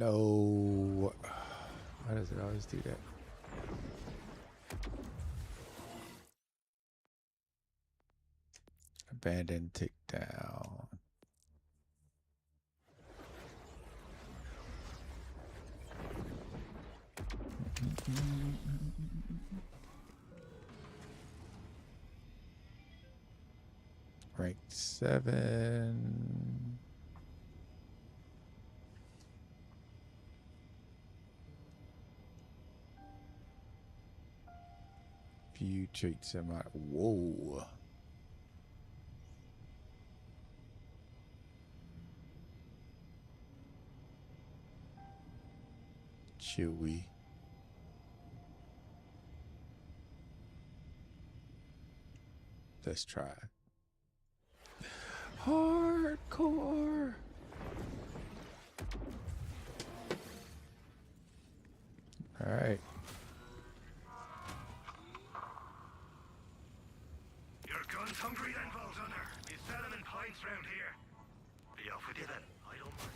no. Why does it always do that? Abandon takedown. Rank 7. Few traits in my whoa. Chewy. Let's try. Hardcore. All right. Your gun's hungry then, Vault Hunter. You sell them in pints round here. Be off with you then. I don't mind.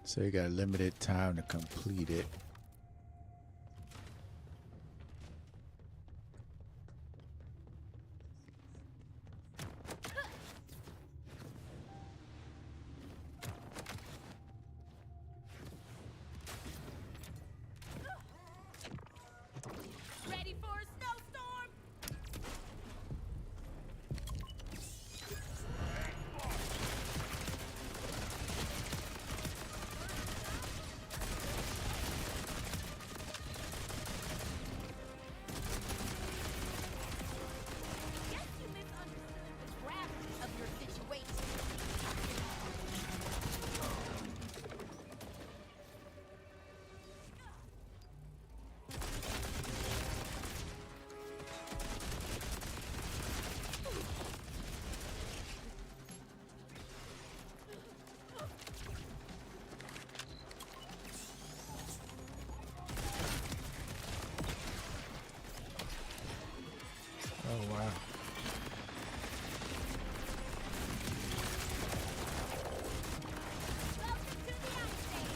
So you got limited time to complete it. Ready for a snowstorm? Guess you misunderstood the gravity of your situation. Oh wow. Welcome to the outstage.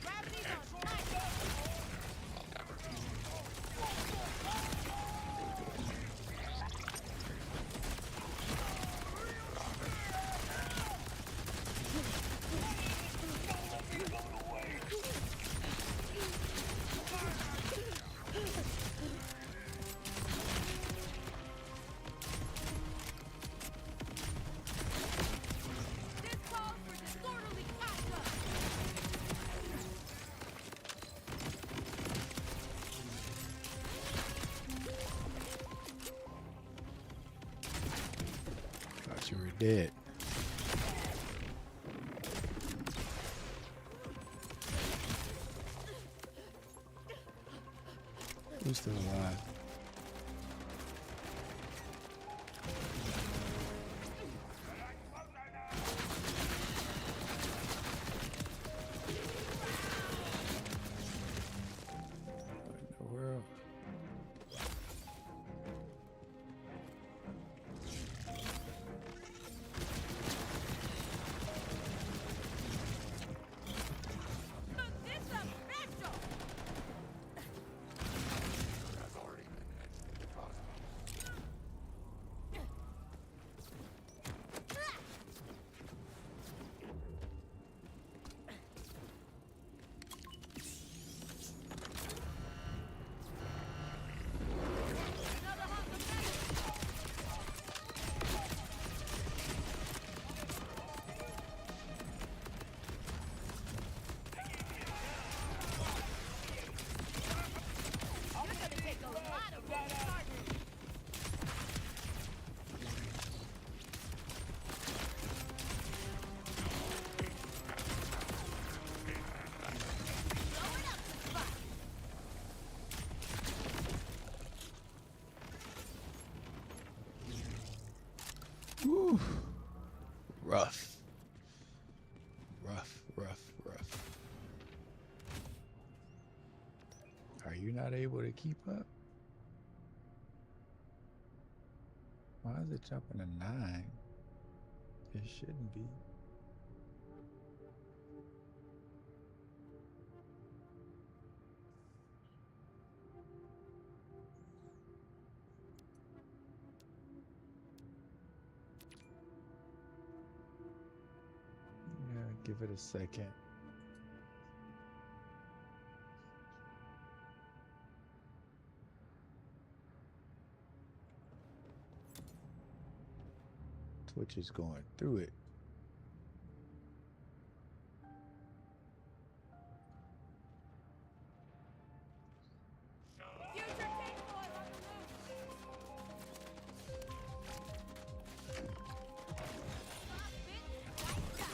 Gravity's on fire. This calls for disorderly conduct. Thought you were dead. Who's still alive? What in the world? Look this up, special. you not able to keep up? Why is it jumping to 9? It shouldn't be. Yeah, give it a second. Twitch is going through it. Future King Boy on the loose. Stop it right now.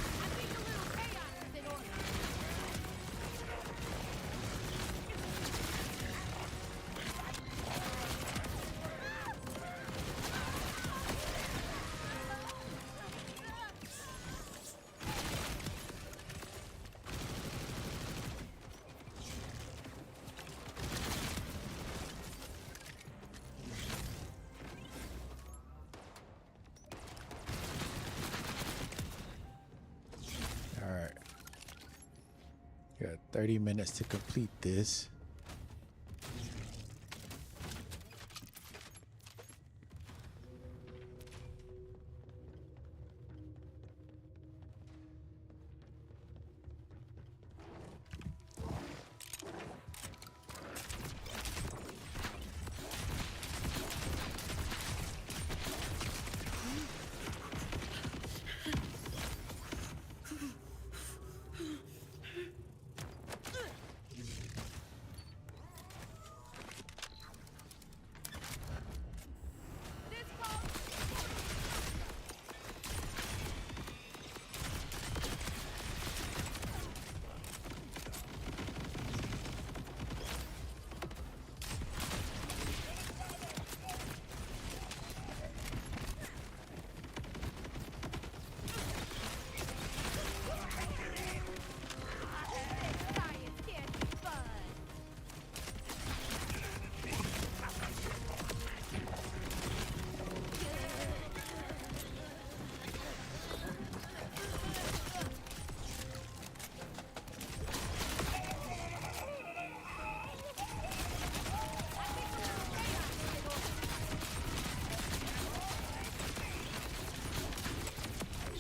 I think a little chaos is in order. All right. Got 30 minutes to complete this. This calls science can't be fun.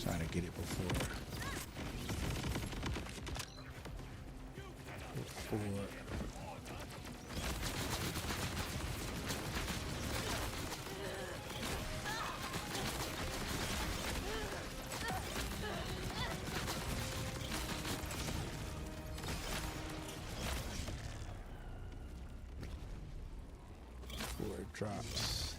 Trying to get it before. Before it drops.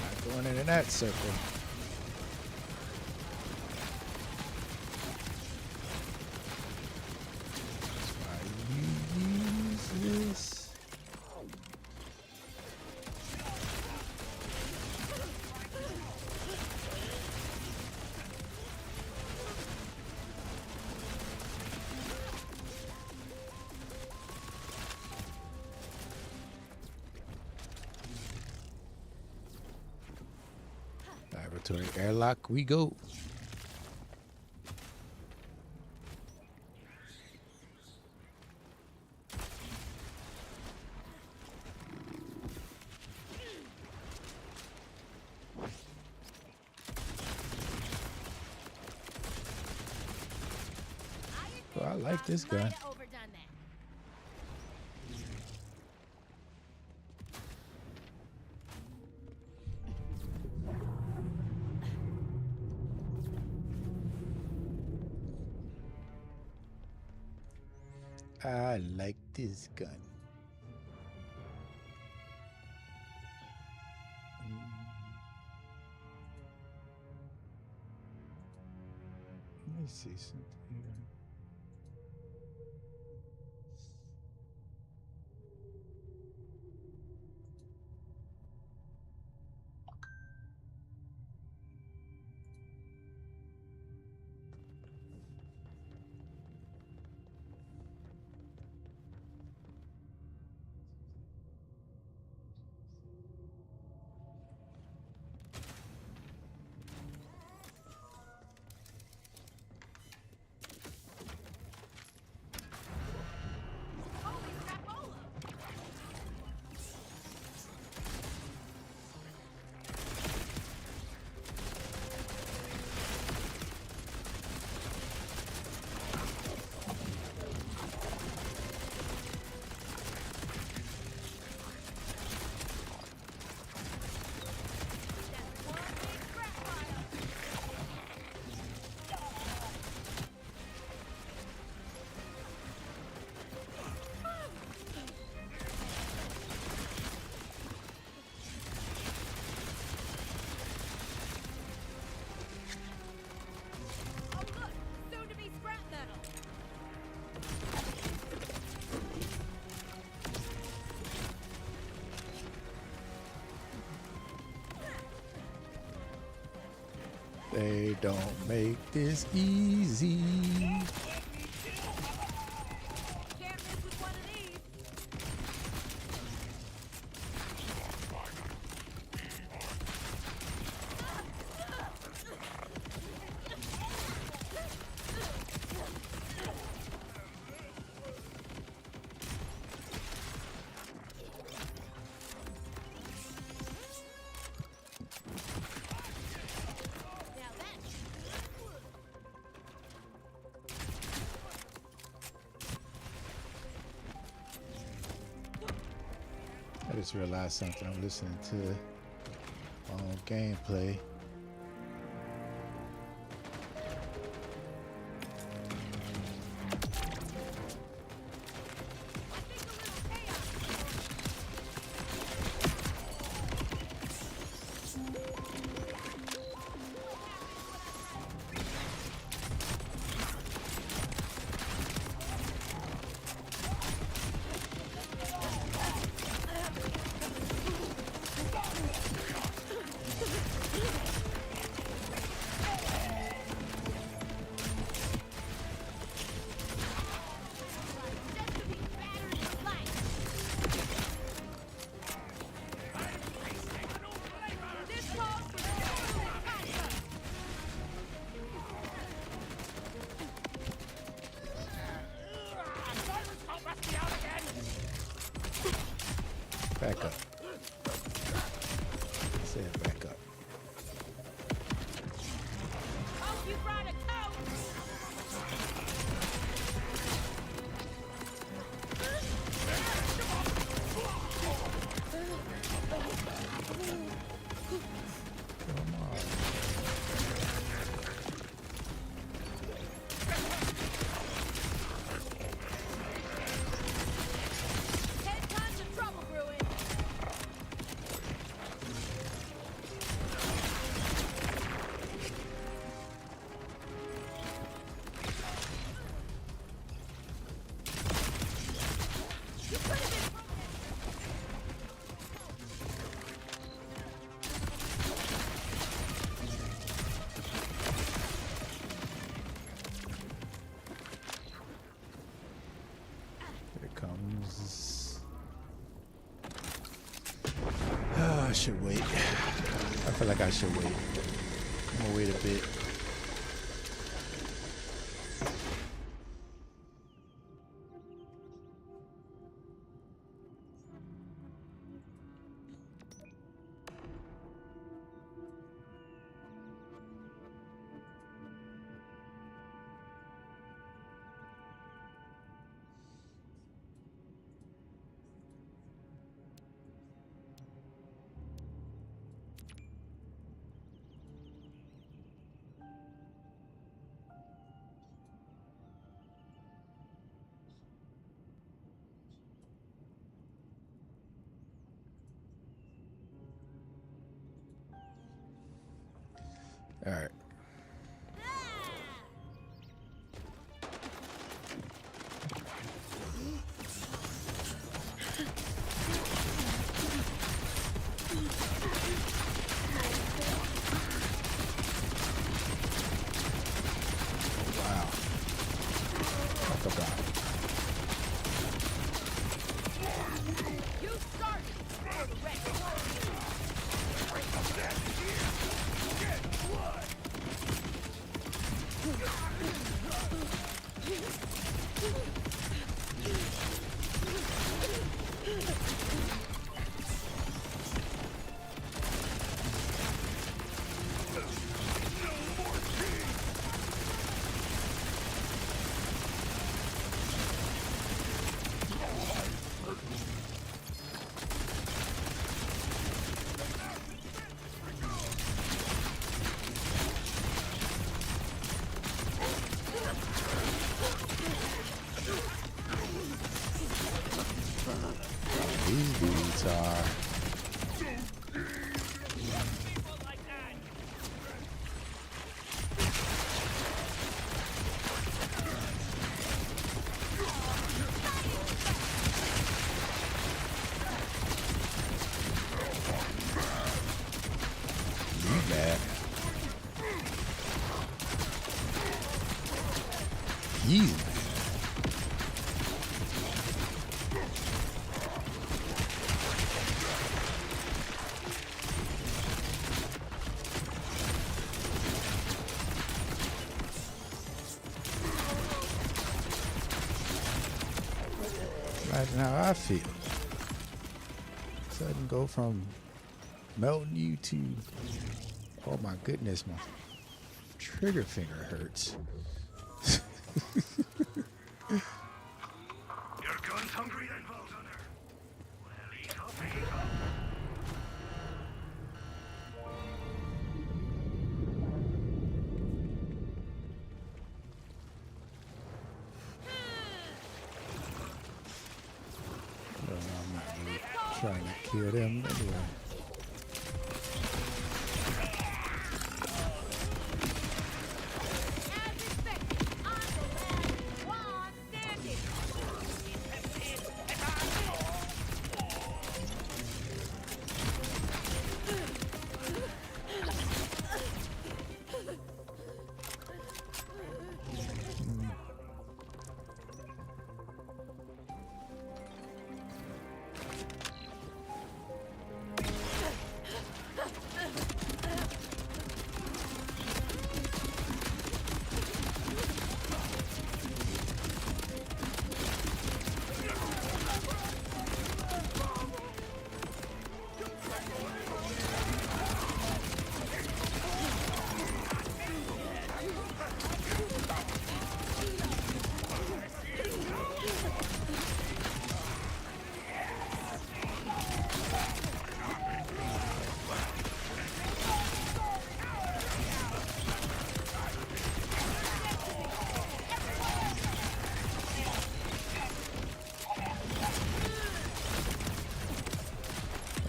Not going into that circle. That's why you use this. Laboratory airlock we go. Well, I like this gun. Might have overdone that. I like this gun. Let me see something here. Holy crapola! That's one big scrap pile. Oh look, soon to be scrap metal. They don't make this easy. Can't miss with one of these. Now that's I just realized something. I'm listening to my own gameplay. I think a little chaos. Just to be battered and sliced. This calls for total attack. Back up. I said back up. Hope you brought a coat. Come on. Ten tons of trouble brewing. You could have been Here it comes. I should wait. I feel like I should wait. gonna wait a bit. All right. Wow. Talk about it. You started for the record. These dudes are. You mad? He's mad. Imagine how I feel. Sudden go from melting you to, oh my goodness, my trigger finger hurts. Your gun's hungry then, Vault Hunter? Well, eat up, eat up. Well, I'm not really trying to kill them anyway. As expected, I'm the last one standing.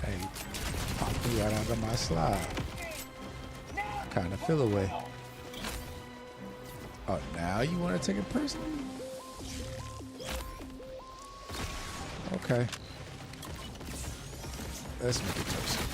Hey, pop me right under my slide. Kind of feel away. Oh, now you want to take it personally? Okay. Let's make it personal.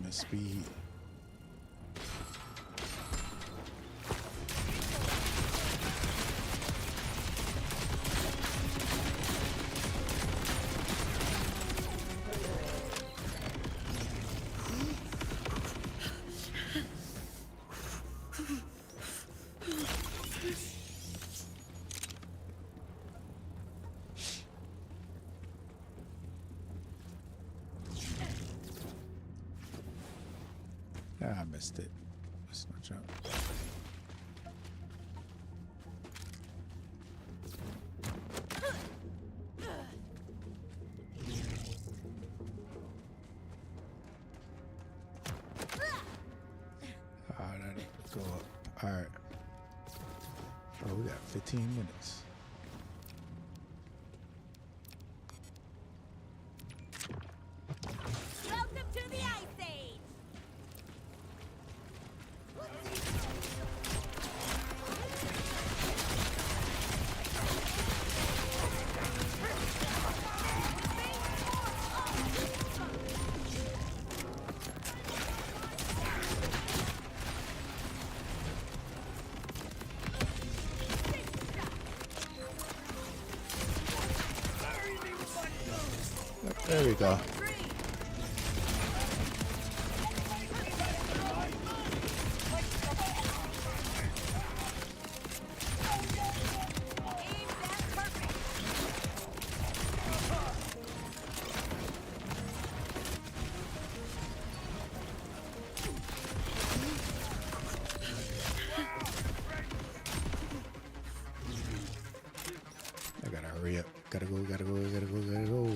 Miss speed. Ah, I missed it. Let's not jump. Ah, that go up. All right. Oh, we got 15 minutes. Welcome to the Ice Age. There we go. Aim that perfect. I gotta hurry up. Gotta go, gotta go, gotta go, gotta go.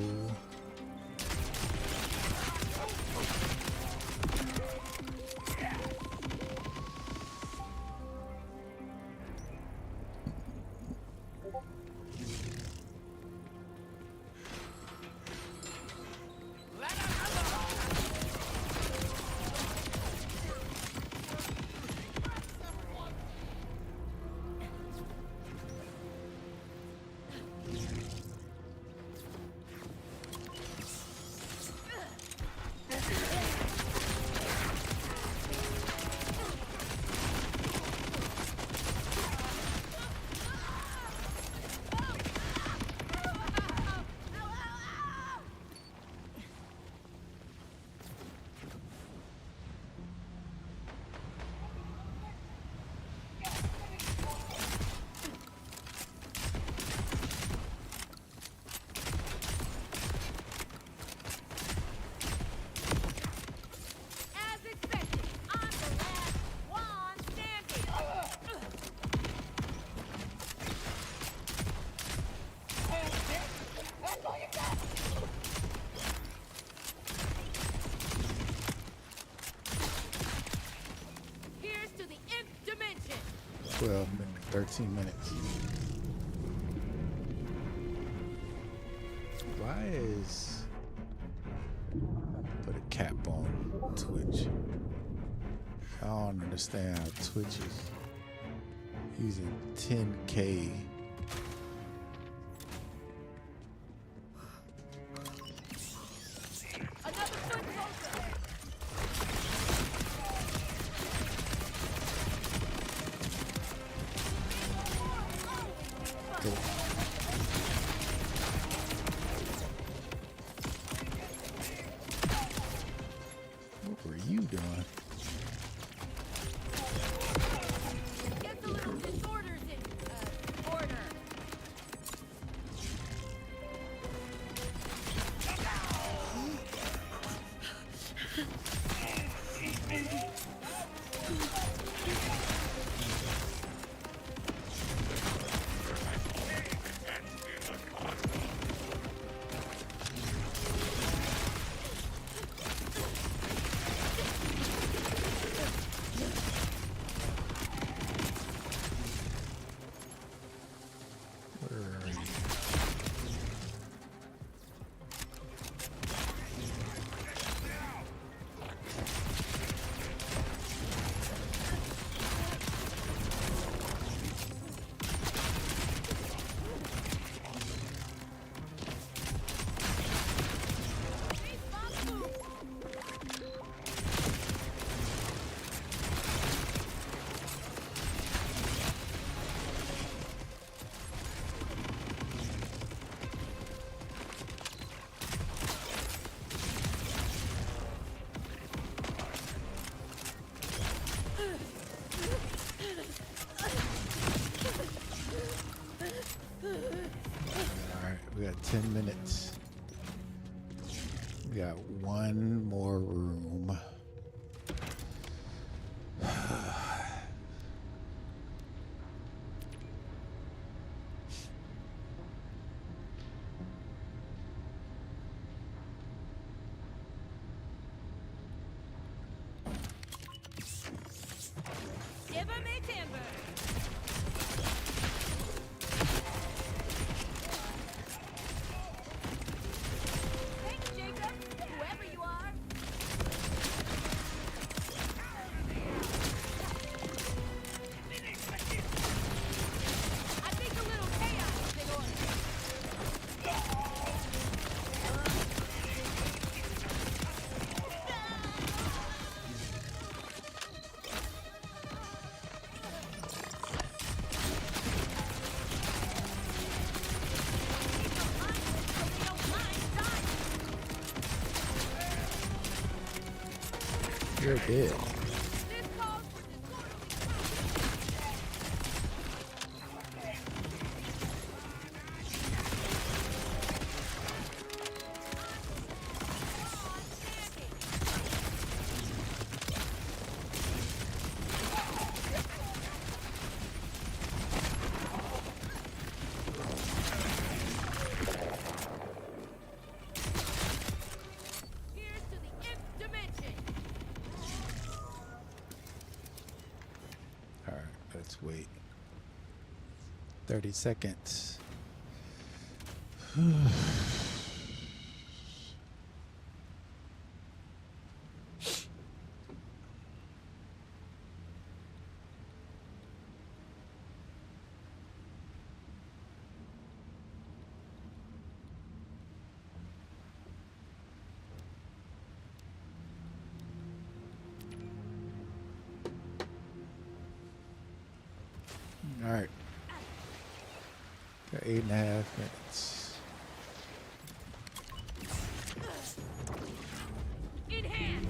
As expected, I'm the last one standing. Here's to the nth dimension. 12 minutes, 13 minutes. Why is put a cap on Twitch? I don't understand how Twitch is using 10K. Another foot closer. What were you doing? Gets a little disorders in order. Where are you? 10 minutes. We got one more room. Timber me timber. Thanks, Jacob. Whoever you are. I think a little chaos is in order. They don't mind dying. You're dead. This calls for disorderly Here's to the nth dimension. All right, let's wait. 30 seconds. All right. Got 8.5 minutes. In hand.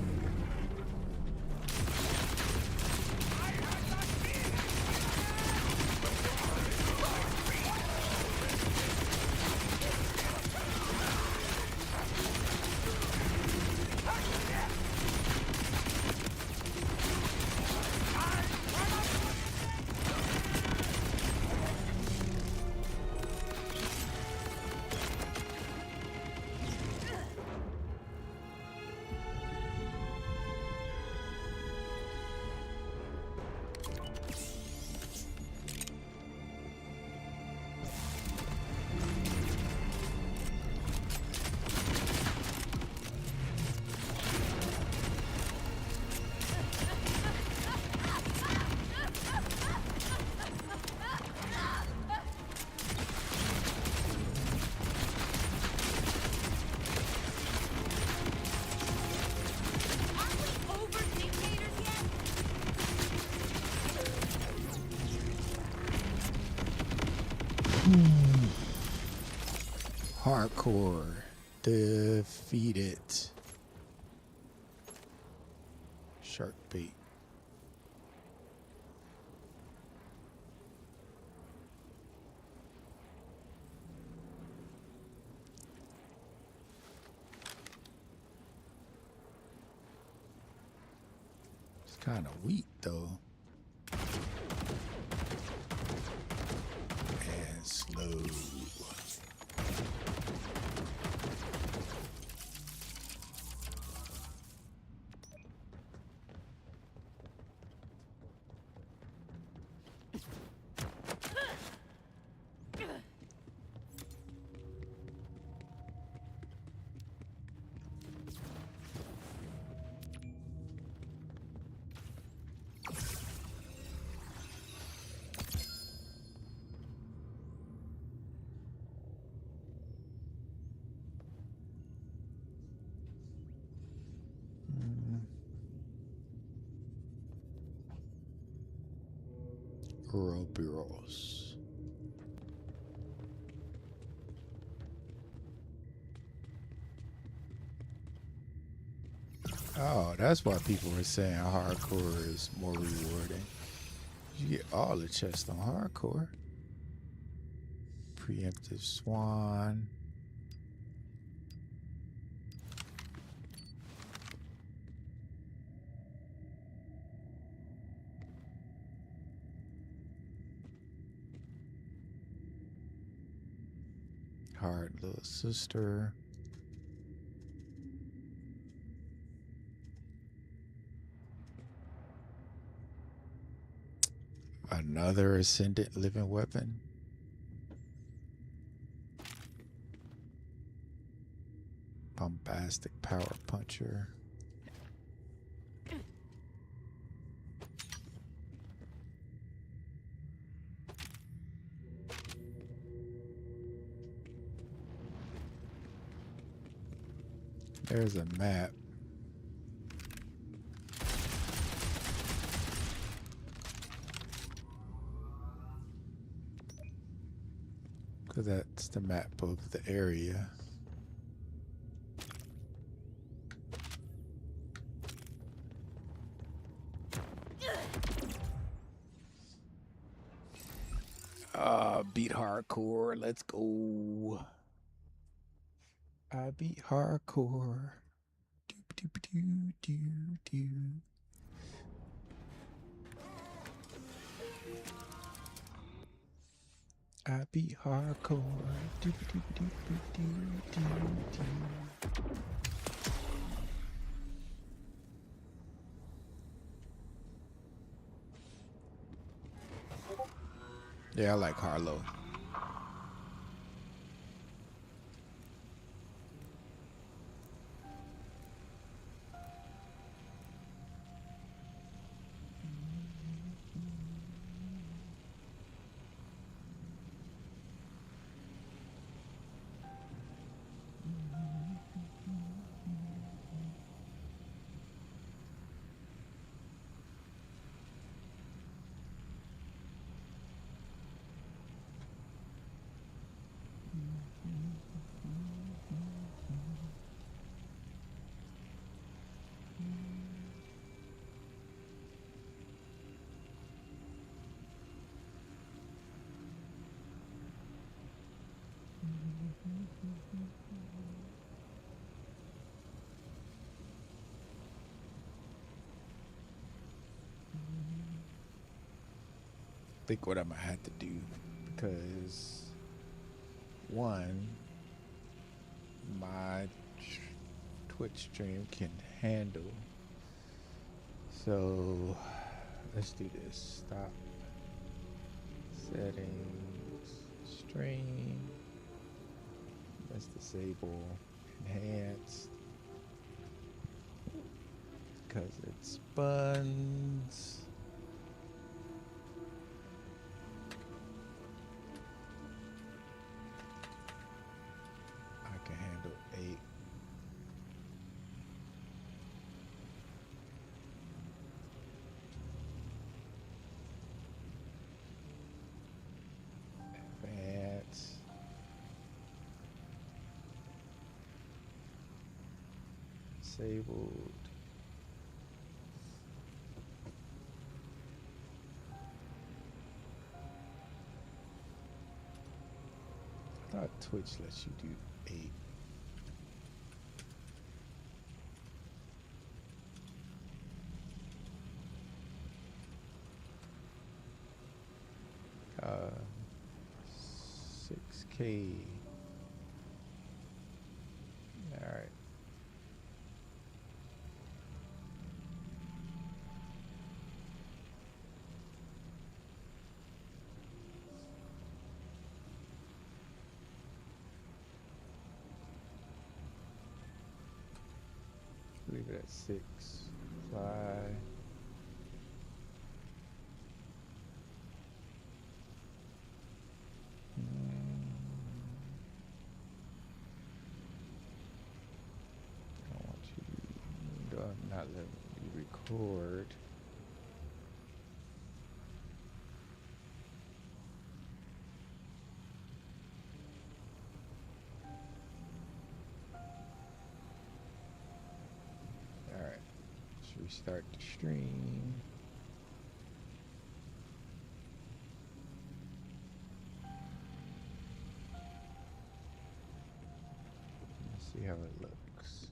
Aren't we over dictators yet? Hardcore defeated. Shark bait. It's kind of weak though. And slow. Ouroboros. Oh, that's why people were saying hardcore is more rewarding. You get all the chests on hardcore. Preemptive swan. Heart little sister. Another ascendant living weapon. Bombastic power puncher. There's a map. Because that's the map of the area. Beat hardcore. Let's go. I beat hardcore. Doop doop doo doo doo. I beat hardcore. Doop doop doop doop doo doo doo. Yeah, I like Harlow. Think what I'm gonna have to do, because one, my Twitch stream can handle. So let's do this. Stop settings, stream. Let's disable enhanced because it's buns. I can handle 8. Advance. Disabled. I thought Twitch lets you do 8. Uh, 6K. All right. Leave it at 6. Fly. I want you to not let me record. All right. Let's restart the stream. Let's see how it looks.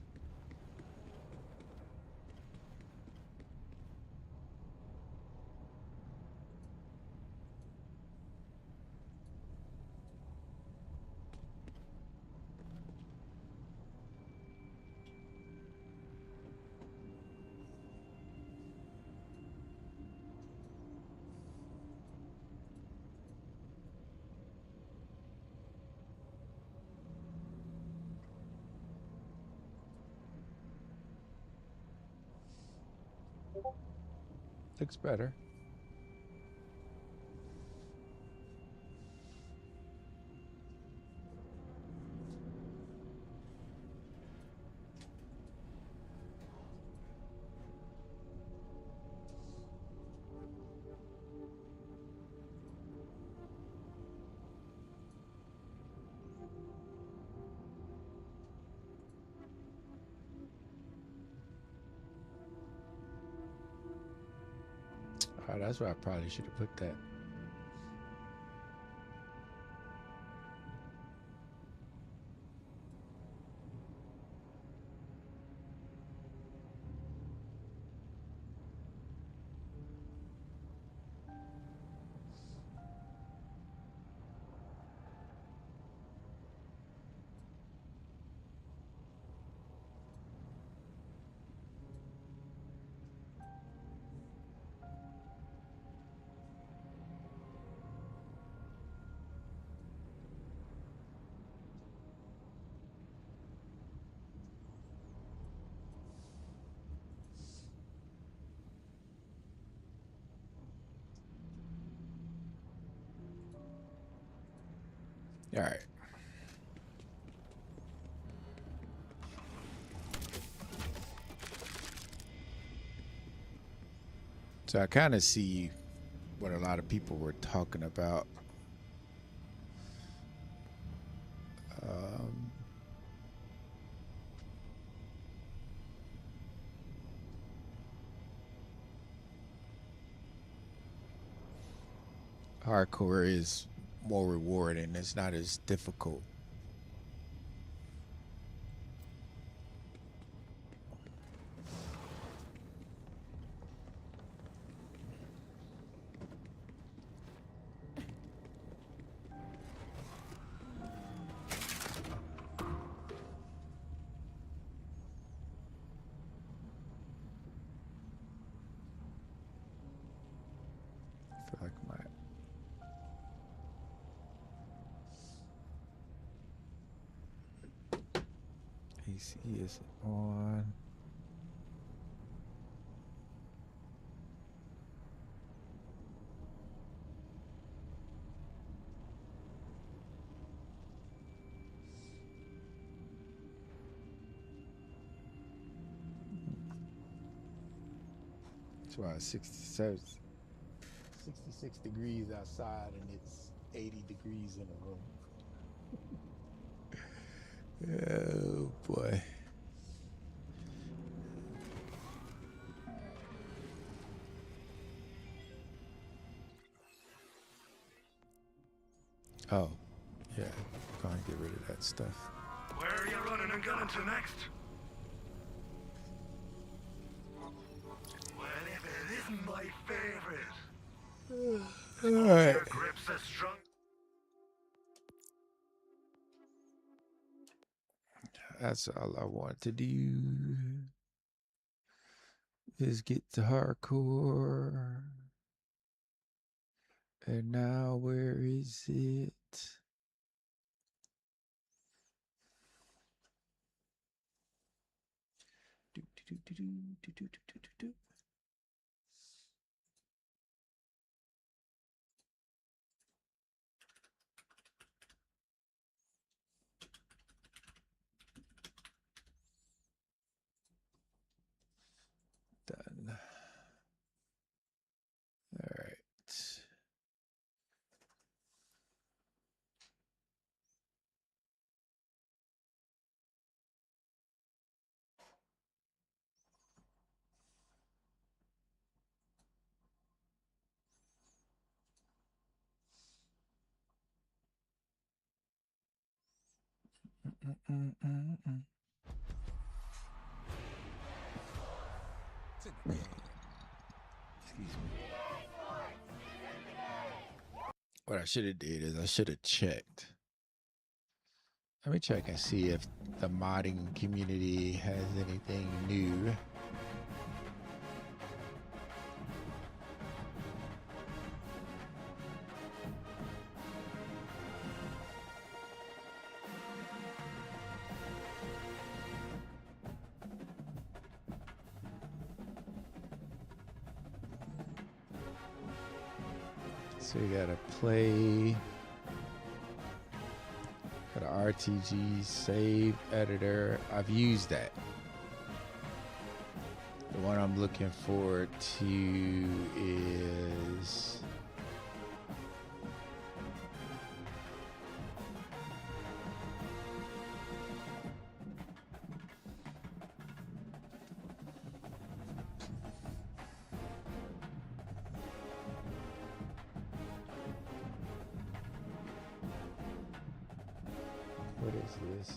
Looks better. Oh, that's where I probably should have put that. All right. So I kind of see what a lot of people were talking about. Hardcore is more rewarding. It's not as difficult. I feel like my AC is on. That's why it's 66 degrees outside and it's 80 degrees in the room. Oh boy. Oh, yeah. Go and get rid of that stuff. Where are you running and gunning to next? Well, if it isn't my favorite. All right. Your grip's as strong. That's all I want to do is get to hardcore. And now where is it? Do, do, do, do, do, do, do, do, do. Done. All right. Mm-mm-mm-mm. Excuse me. What I should have did is I should have checked. Let me check and see if the modding community has anything new. So you gotta play. Got an RTG save editor. I've used that. The one I'm looking forward to is what is this?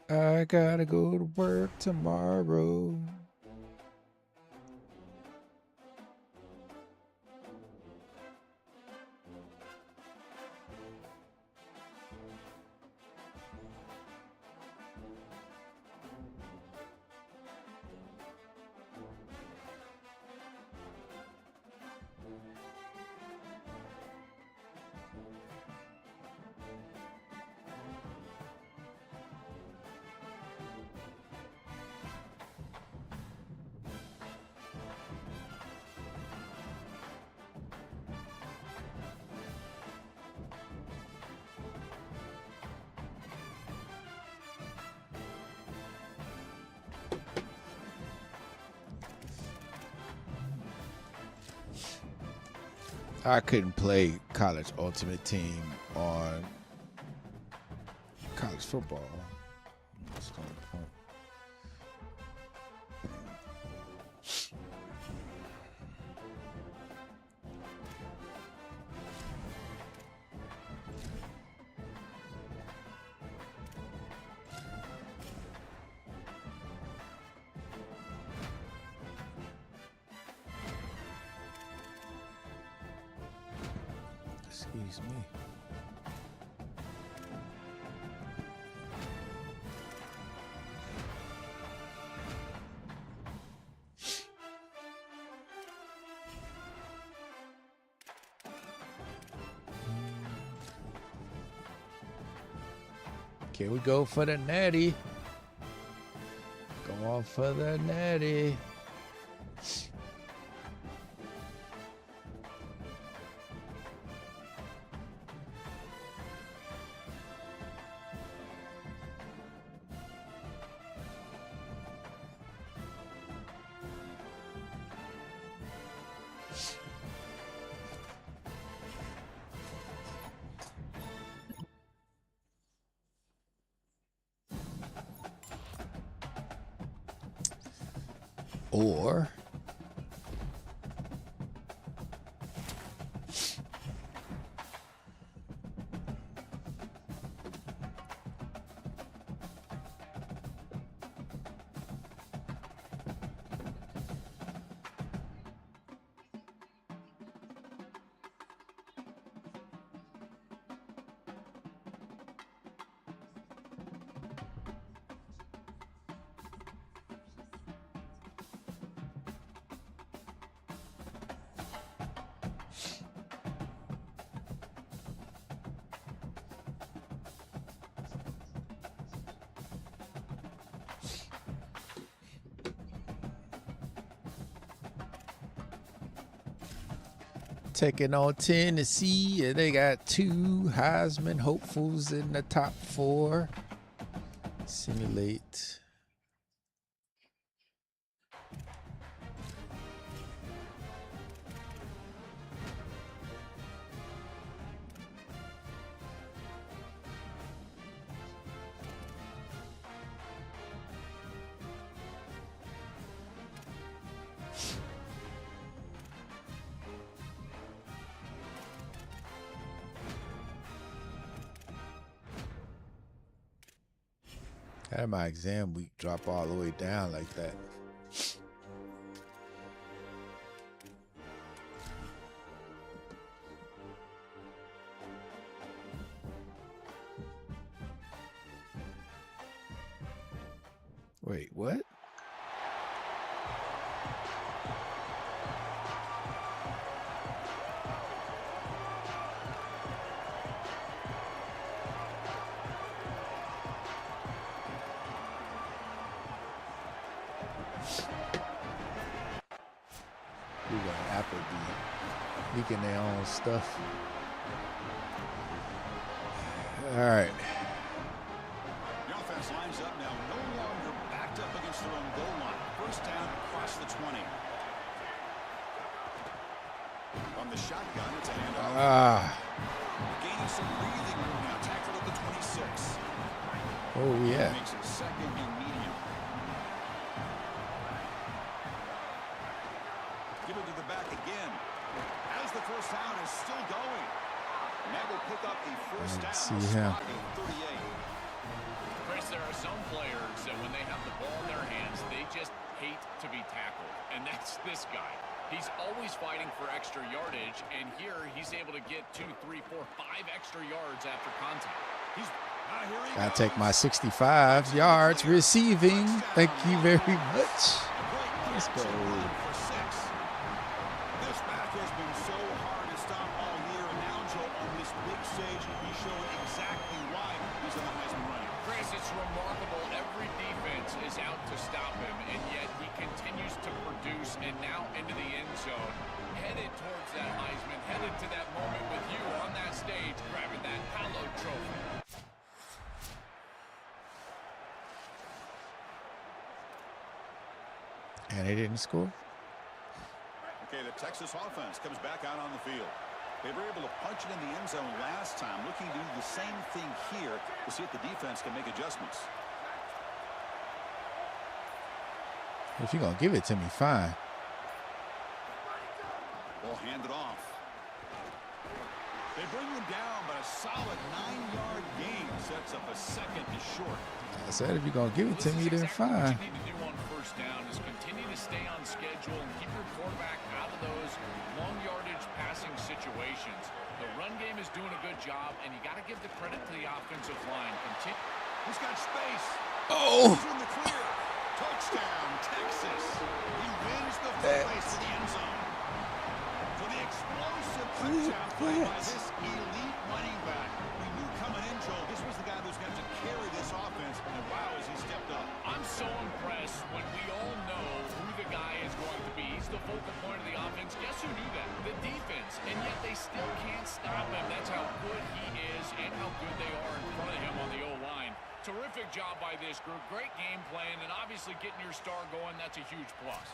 I gotta go to work tomorrow. I couldn't play college ultimate team on college football. What's the point? Excuse me. Can we go for the natty? Go on for the natty. Or taking on Tennessee, and they got two Heisman hopefuls in the top 4. Simulate. Had my exam week drop all the way down like that. Wait, what? People at Apple be leaking their own stuff. All right. The offense lines up now, no longer backed up against their own goal line. First down across the 20. From the shotgun, it's a handoff. Gaining some breathing room now. Tackled at the 26. Oh, yeah. Makes it second and medium. Give it to the back again. As the first down is still going. And that will pick up the first down. See him. 38. Chris, there are some players that when they have the ball in their hands, they just hate to be tackled. And that's this guy. He's always fighting for extra yardage, and here he's able to get 2, 3, 4, 5 extra yards after contact. He's here he I goes. take my 65 yards receiving. Thank you very much. Let's go. For 6. This back has been so hard to stop all year, and now Joe on this big stage, he's showing exactly why he's in the Heisman running. Chris, it's remarkable. Every defense is out to stop him, and yet he continues to produce, and now into the end zone, headed towards that Heisman, headed to that moment with you on that stage, grabbing that hallowed trophy. And they didn't score. Okay, the Texas offense comes back out on the field. They were able to punch it in the end zone last time, looking to do the same thing here to see if the defense can make adjustments. If you're going to give it to me, fine. Ball handed off. They bring him down, but a solid 9-yard gain sets up a second and short. I said if you're going to give it to me, then fine. What you need to do on first down is continue to stay on schedule and keep your quarterback out of those long yardage passing situations. The run game is doing a good job, and you got to give the credit to the offensive line. He's got space. Oh! He's in the clear. Touchdown, Texas. He wins the place to the end zone. For the explosive touchdown play by this elite running back. We knew coming in, Joel, this was the guy who's going to carry this offense, and wow, has he stepped up. I'm so impressed when we all know who the guy is going to be. He's the focal point of the offense. Guess who knew that? The defense. And yet they still can't stop him. That's how good he is and how good they are in front of him on the O-line. Terrific job by this group. Great game plan, and obviously getting your star going, that's a huge plus.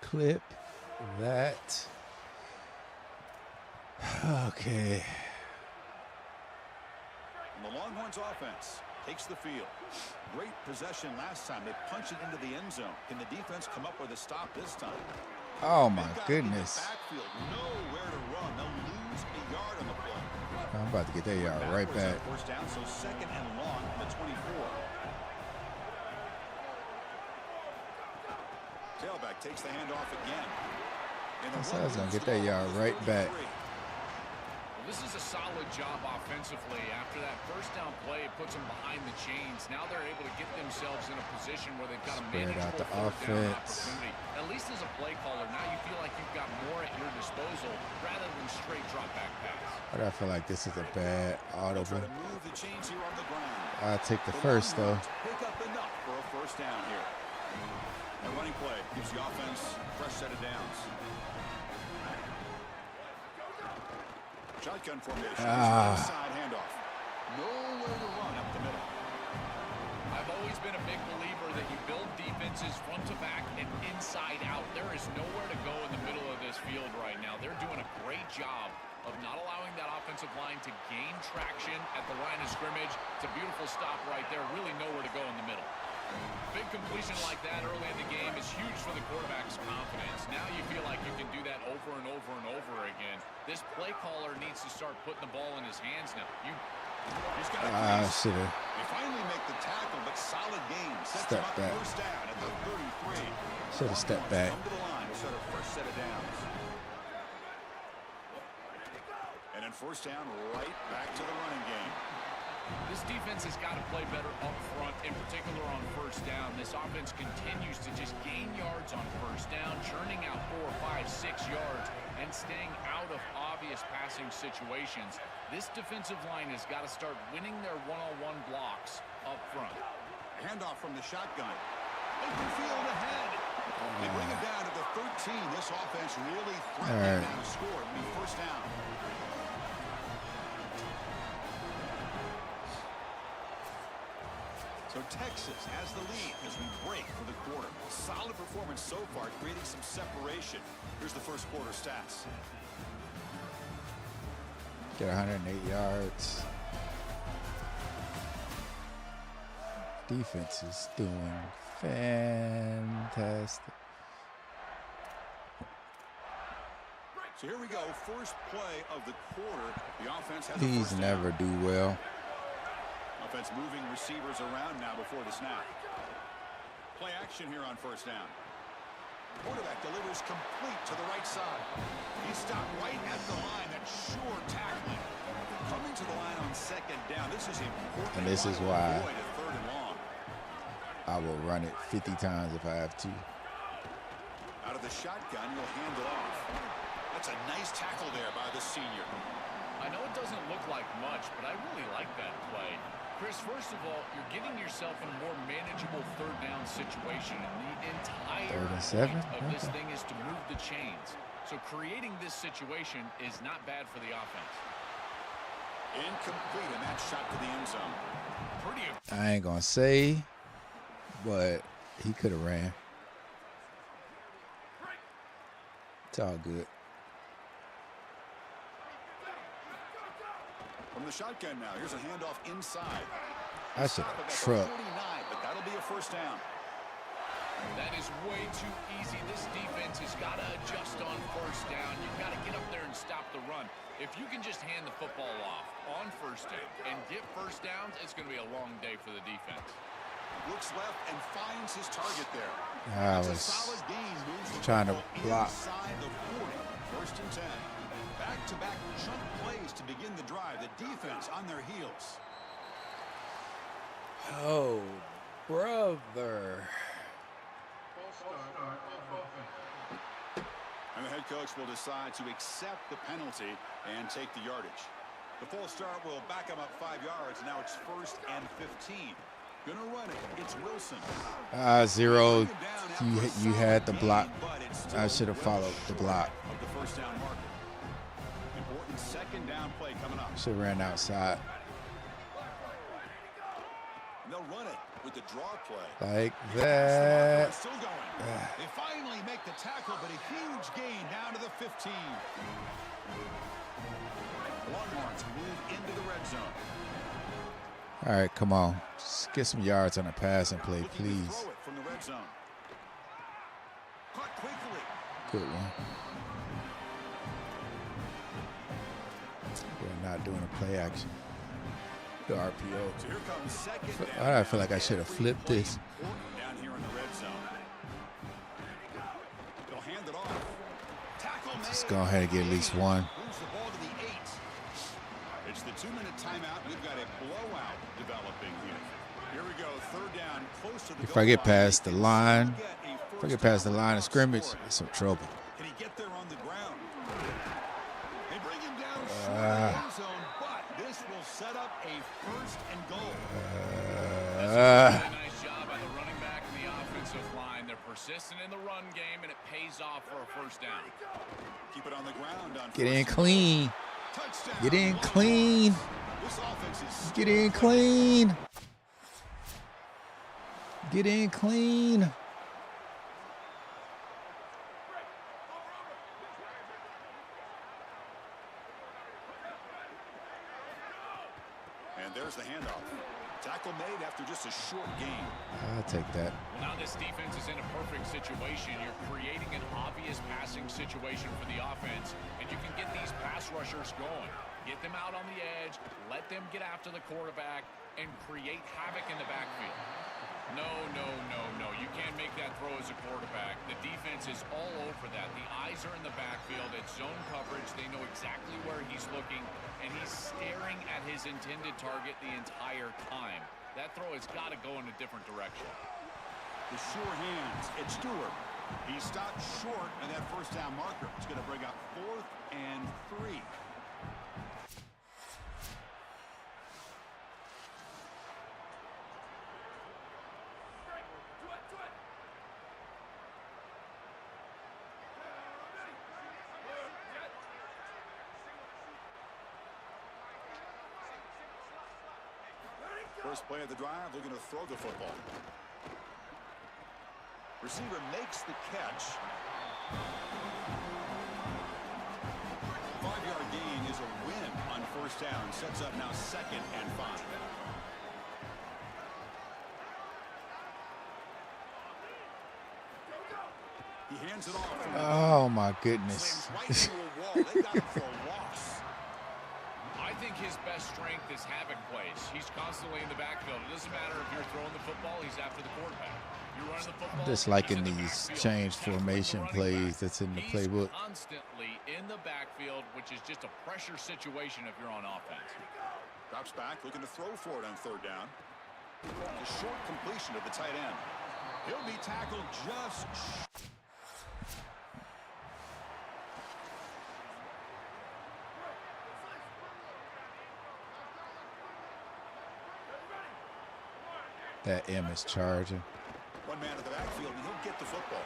Clip that. Okay. And the Longhorns offense takes the field. Great possession last time. They punched it into the end zone. Can the defense come up with a stop this time? Oh, my They've got goodness. in the backfield, nowhere to run. They'll lose a yard on the play. I'm about to get that yard right back. First down, so second and long on the 24. Tailback takes the handoff again. I said I was going to get that yard right back. Well, this is a solid job offensively. After that first down play, it puts them behind the chains. Now they're able to get themselves in a position where they've got a Spread out the manageable fourth down offense. opportunity. At least as a play caller, now you feel like you've got more at your disposal rather than straight drop back pass. But I feel like this is a bad audible. Try to move the chains here on the ground. I'll take the first, though. Pick up enough for a first down here. A running play gives the offense a fresh set of downs. Shotgun formation. Inside handoff. Nowhere to run up the middle. I've always been a big believer that you build defenses front to back and inside out. There is nowhere to go in the middle of this field right now. They're doing a great job of not allowing that offensive line to gain traction at the line of scrimmage. It's a beautiful stop right there. Really nowhere to go in the middle. Big completion like that early in the game is huge for the quarterback's confidence. Now you feel like you can do that over and over and over again. This play caller needs to start putting the ball in his hands now. He's got a Should have. They finally make the tackle, but solid game. Sets Step him up back. first down at the 33. Should have stepped back. Come to the line to start a first set of downs. And then first down, right back to the running game. This defense has got to play better up front, in particular on first first down. This offense continues to just gain yards on first down, churning out 4, 5, 6 yards, and staying out of obvious passing situations. This defensive line has got to start winning their one-on-one blocks up front. Handoff from the shotgun. Open field ahead. They bring it down to the 13. This offense really threatening now to score. It'll be first down. So Texas has the lead as we break for the quarter. Solid performance so far, creating some separation. Here's the first quarter stats. Get 108 yards. Defense is doing fantastic. So here we go, first play of the quarter. The offense has These a first never down. do well. Offense moving receivers around now before the snap. Play action here on first down. Quarterback delivers complete to the right side. He stopped right at the line. That's sure tackling. Coming to the line on second down. This is important. And this is They want to why avoid a third and long. I will run it 50 times if I have to. Out of the shotgun, you'll hand it off. That's a nice tackle there by the senior. I know it doesn't look like much, but I really like that play. Chris, first of all, you're getting yourself in a more manageable third down situation, and the entire 37? point of this Okay. thing is to move the chains. So creating this situation is not bad for the offense. Incomplete, and that shot to the end zone. Pretty I ain't gonna say, but he could have ran. It's all good. From the shotgun now, here's a handoff inside. I should Stop have at the trucked. 49, but that'll be a first down. That is way too easy. This defense has got to adjust on first down. You've got to get up there and stop the run. If you can just hand the football off on first down and get first downs, it's going to be a long day for the defense. Looks left and finds his target there. I That's a was solid gain. Moves the trying to football block. inside the 40. First and 10. Back-to-back chunk plays to begin the drive. The defense on their heels. Oh, brother. And the head coach will decide to accept the penalty and take the yardage. The false start will back him up 5 yards. Now it's first and 15. Gonna run it. It's Wilson. 0. Bring him down after a You had the solid block. gain, but it's still I should have well followed the short block. of the first down marker. Important second down play coming up. Should have ran outside And they'll run it with the draw play. like It's that. still going. They finally make the tackle, but a huge gain down to the 15. Longhorns move into the red zone. All right, come on. Just get some yards on the passing play, Looking to please. throw it from the red zone. Caught quickly. Good one. We're not doing a play action. The RPO. So here comes second down. I feel like I should have flipped this. Important down here in the red zone. They'll hand it off. Tackle made. Just go ahead and get at least one. Moves the ball to the 8. It's the 2-minute timeout. We've got a blowout developing here. Here we go. Third down, close to the If goal I get line. past They the can line, still get a if I first get past the down line of without scrimmage, scoring. it's some trouble. Can he get there on the ground? They bring him down short of the end zone, but this will set up a first and goal. Really nice job by the running back and the offensive line. They're persistent in the run game, and it pays off for a first down. Keep it on the ground on Get first in and clean. goal. Touchdown. Get in Longhorns. clean. This offense is Get in clean. Get in clean. And there's the handoff. Tackle made after just a short gain. I'll take that. Well, now this defense is in a perfect situation. You're creating an obvious passing situation for the offense, and you can get these pass rushers going. Get them out on the edge, let them get after the quarterback, and create havoc in the backfield. No. You can't make that throw as a quarterback. The defense is all over that. The eyes are in the backfield. It's zone coverage. They know exactly where he's looking, and he's staring at his intended target the entire time. That throw has got to go in a different direction. The sure hands. It's Stewart. He stopped short of that first down marker. It's going to bring up 4th and 3. First play of the drive, looking to throw the football. Receiver makes the catch. 5-yard gain is a win on first down. Sets up now 2nd and 5. He hands it off. Oh my goodness. Slams right into a wall. They got him for a loss. I think his best strength is havoc plays. He's constantly in the backfield. It doesn't matter if you're throwing the football, he's after the quarterback. You're running the football. I'm just he's liking in the these backfield. change That's what the formation running plays back. that's in the He's playbook. constantly in the backfield, which is just a pressure situation if you're on offense. Drops back, looking to throw for it on 3rd down. A short completion of the tight end. He'll be tackled just That M is charging. one man at the backfield, and he'll get the football.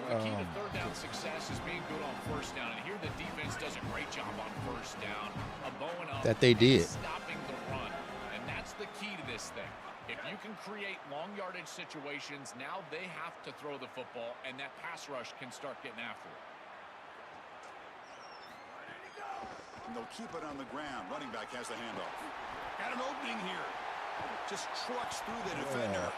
The key to 3rd down success is being good on 1st down, and here the defense does a great job on 1st down of bowing up That they and did. stopping the run, and that's the key to this thing. If you can create long yardage situations, now they have to throw the football, and that pass rush can start getting after it. And they'll keep it on the ground. Running back has the handoff. Got an opening here. Just trucks through the defender.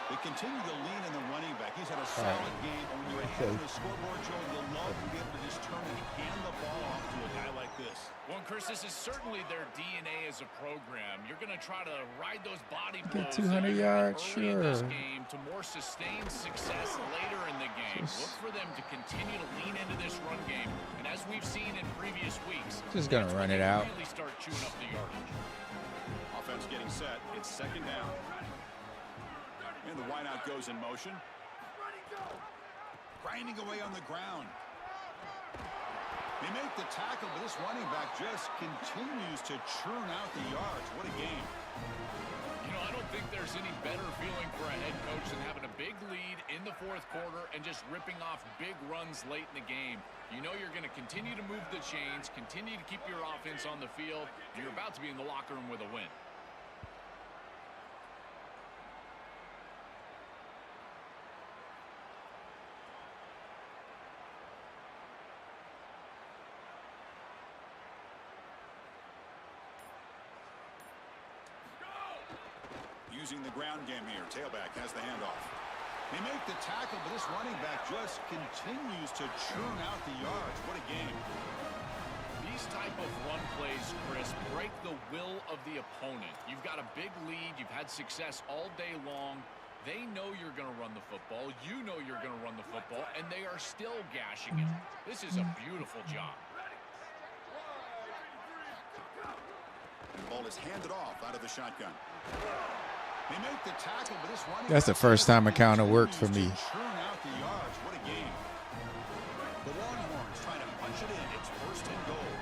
They continue to lean in the running back. He's had a solid game. And when you're ahead of the scoreboard, Joe, you'll love to be able to just turn and hand the ball off to a guy like this. Well, Chris, this is certainly their DNA as a program. You're going to try to ride those body Get blows 200 yards, early in this sure. game to more sustained success later in the game. Look for them to continue to lean into this run game. And as we've seen in previous weeks, Just gonna that's run when it they out. really start chewing up the yardage. Offense getting set. It's 2nd down. And the wideout goes in motion. Grinding away on the ground. They make the tackle, but this running back just continues to churn out the yards. What a game. You know, I don't think there's any better feeling for a head coach than having a big lead in the 4th quarter and just ripping off big runs late in the game. You know you're going to continue to move the chains, continue to keep your offense on the field, and you're about to be in the locker room with a win. Using the ground game here. Tailback has the handoff. They make the tackle, but this running back just continues to churn out the yards. What a game. These type of run plays, Chris, break the will of the opponent. You've got a big lead. You've had success all day long. They know you're going to run the football. You know you're going to run the football, and they are still gashing it. This is a beautiful job. And the ball is handed off out of the shotgun. They make the tackle, but this running That's the first time a counter worked for me. churn out the yards. What a game. The Longhorns trying to punch it in. It's 1st and goal.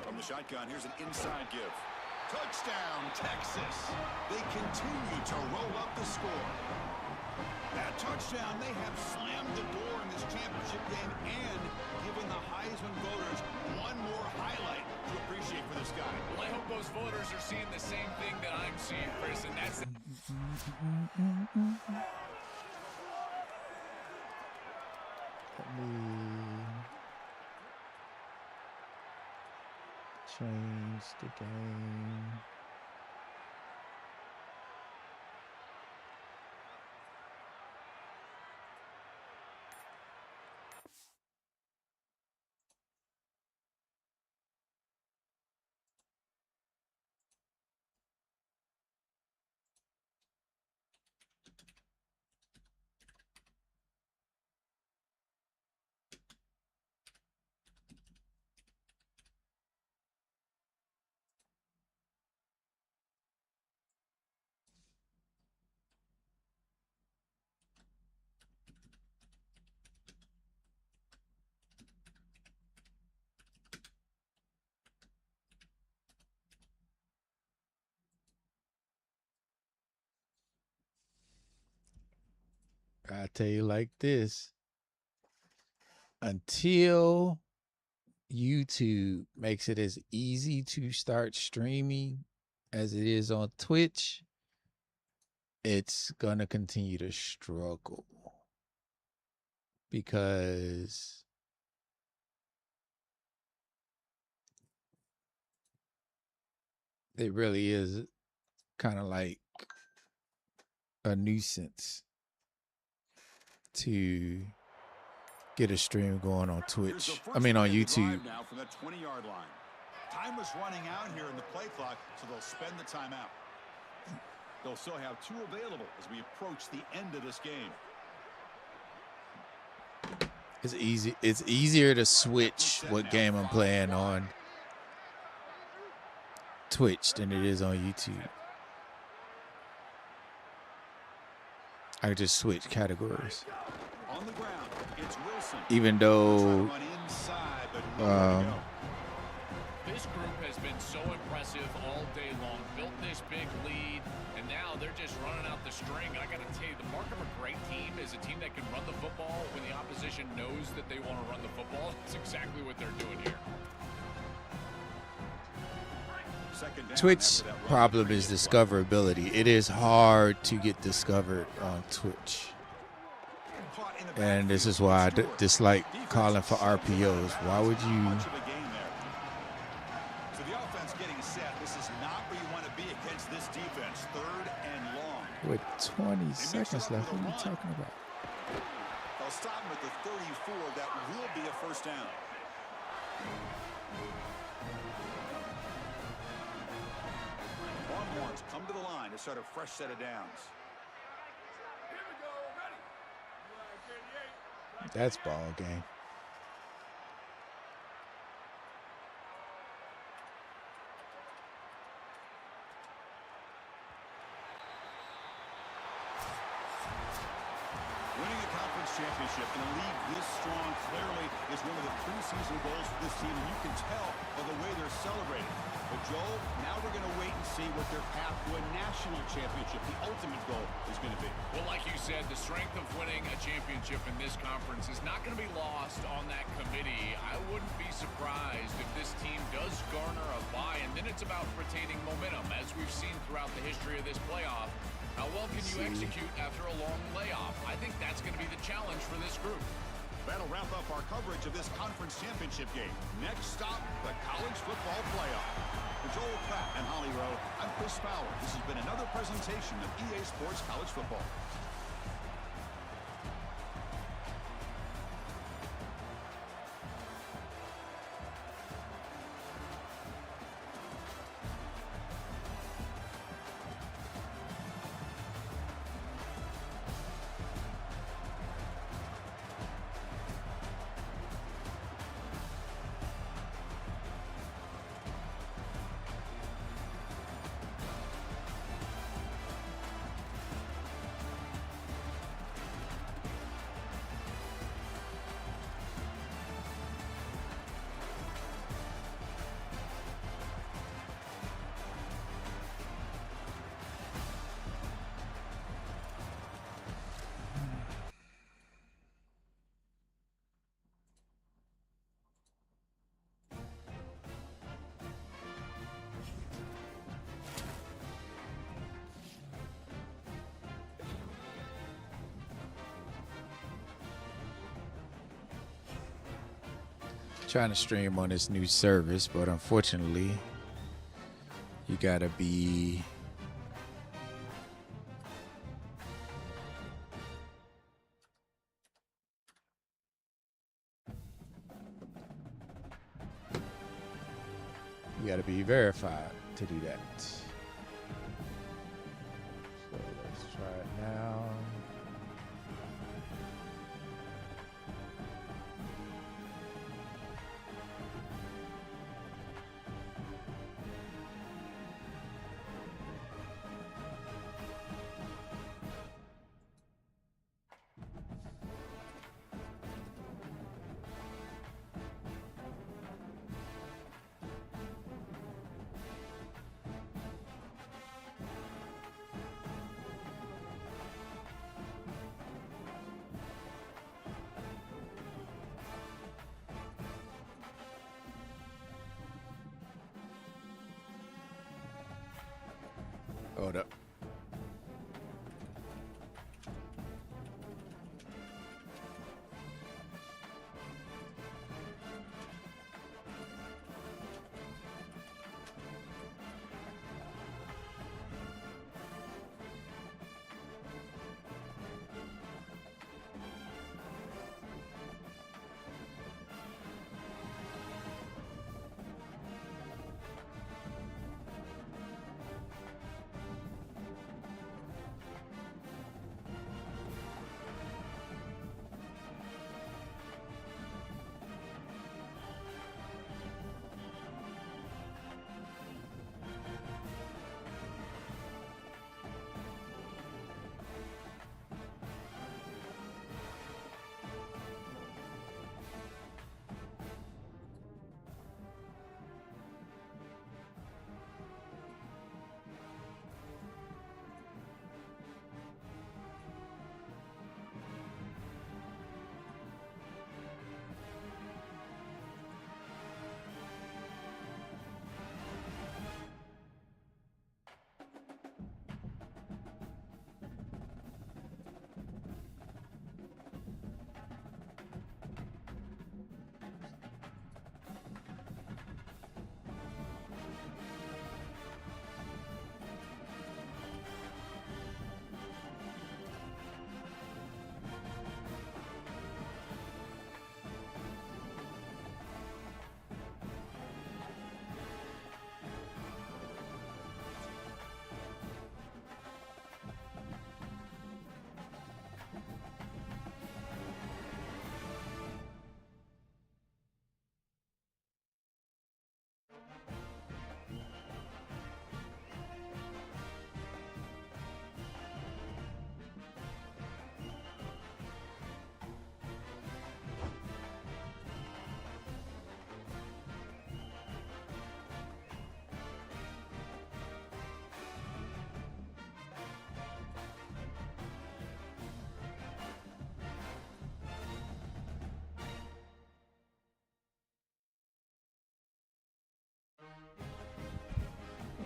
From the shotgun, here's an inside give. Touchdown, Texas. They continue to roll up the score. That touchdown, they have slammed the door in this championship game and given the Heisman voters one more highlight to appreciate for this guy. Well, I hope those voters are seeing the same thing that I'm seeing, Chris, and that's Let me change the game. I tell you like this. Until YouTube makes it as easy to start streaming as it is on Twitch, it's gonna continue to struggle because it really is kind of like a nuisance to get a stream going on Twitch. I mean, on YouTube. Now from the 20-yard line. Time is running out here in the play clock, so they'll spend the timeout. They'll still have 2 available as we approach the end of this game. It's easy. It's easier to switch what game I'm playing on Twitch than it is on YouTube. I can just switch categories. On the ground, it's Wilson. Even though Run inside, but nowhere to go. This group has been so impressive all day long, built this big lead, and now they're just running out the string. I got to tell you, the mark of a great team is a team that can run the football when the opposition knows that they want to run the football. That's exactly what they're doing here. Twitch problem is discoverability. It is hard to get discovered on Twitch. And this is why I dislike calling for RPOs. Why would you? So the offense getting set. This is not where you want to be against this defense. 3rd and long. With 20 seconds left, what are you talking about? They'll stop him at the 34. That will be a first down. Longhorns come to the line to start a fresh set of downs. That's ball game. Winning a conference championship in a league this strong clearly is one of the preseason goals for this team, and you can tell by the way they're celebrating. But Joel, now we're going to wait and see what their path to a national championship, the ultimate goal, is going to be. Well, like you said, the strength of winning a championship in this conference is not going to be lost on that committee. I wouldn't be surprised if this team does garner a bye, and then it's about retaining momentum, as we've seen throughout the history of this playoff. How well can you execute after a long layoff? I think that's going to be the challenge for this group. That'll wrap up our coverage of this conference championship game. Next stop, the college football playoff. For Joel Pratt and Holly Rowe, I'm Chris Fowler. This has been another presentation of EA Sports College Football. Trying to stream on this new service, but unfortunately, you gotta be verified to do that. So let's try it now. Hold up.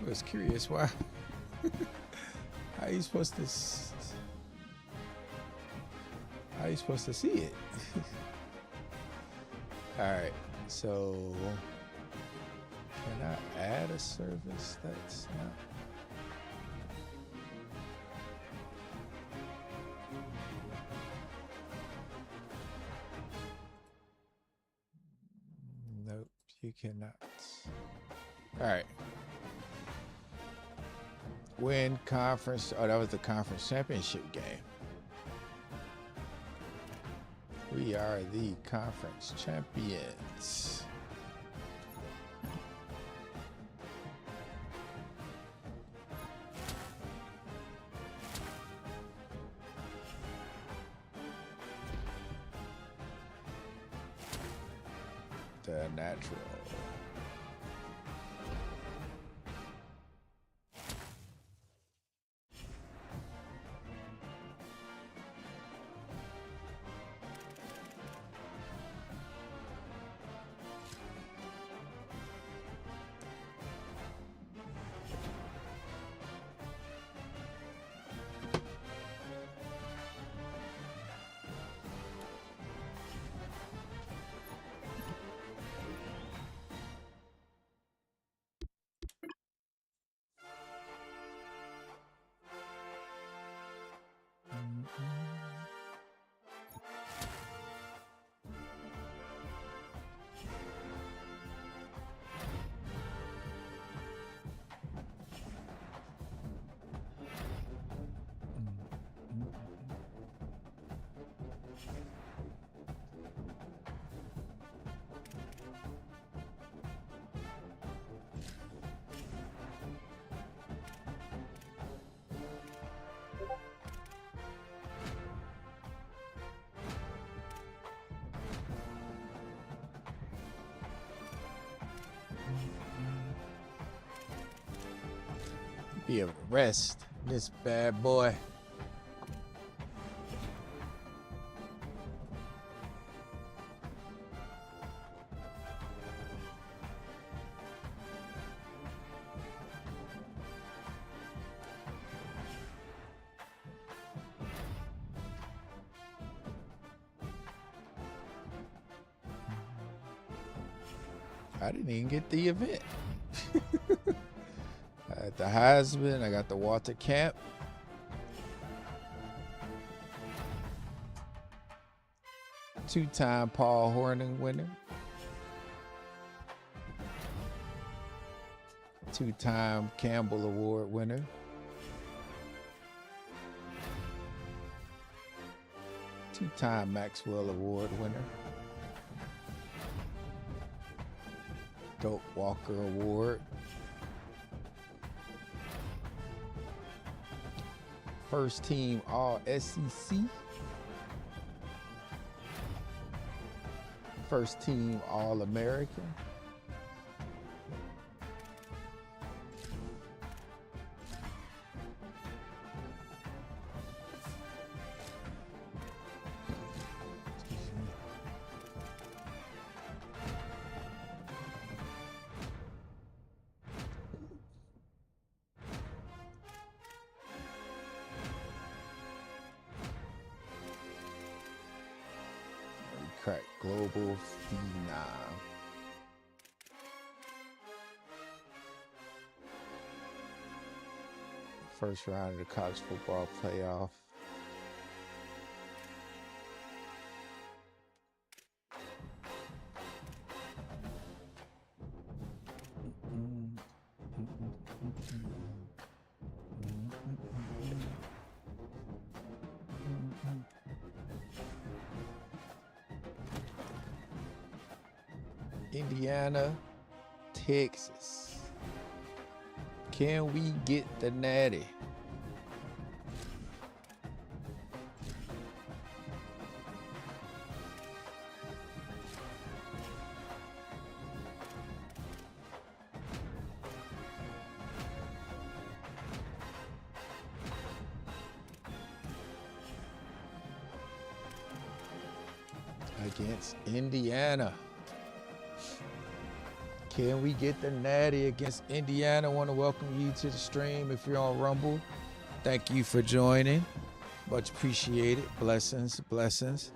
I was curious why. How you supposed to? How you supposed to see it? All right. So, can I add a service that's not? Nope, you cannot. All right. Win conference. Oh, that was the conference championship game. We are the conference champions. The natural. Be able to rest this bad boy. I didn't even get the event. I got the Heisman. I got the Walter Camp. Two-time Paul Hornung winner. Two-time Campbell Award winner. Two-time Maxwell Award winner. Doak Walker Award. First team All SEC. First team All American. Crack global phenom. First round of the college football playoff. Indiana, Texas. Can we get the natty? Against Indiana. Can we get the natty against Indiana? I want to welcome you to the stream if you're on Rumble. Thank you for joining. Much appreciated. Blessings, blessings.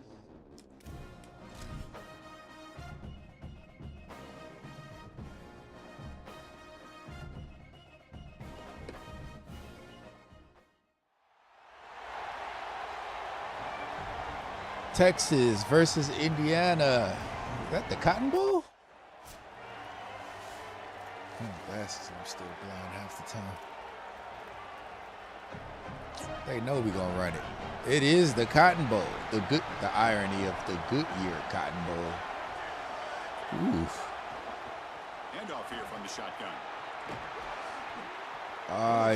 Texas versus Indiana. Is that the Cotton Bowl? Glasses, I'm still blind half the time. They know we gonna run it. It is the Cotton Bowl. The irony of the Goodyear Cotton Bowl. Oof. Handoff here from the shotgun.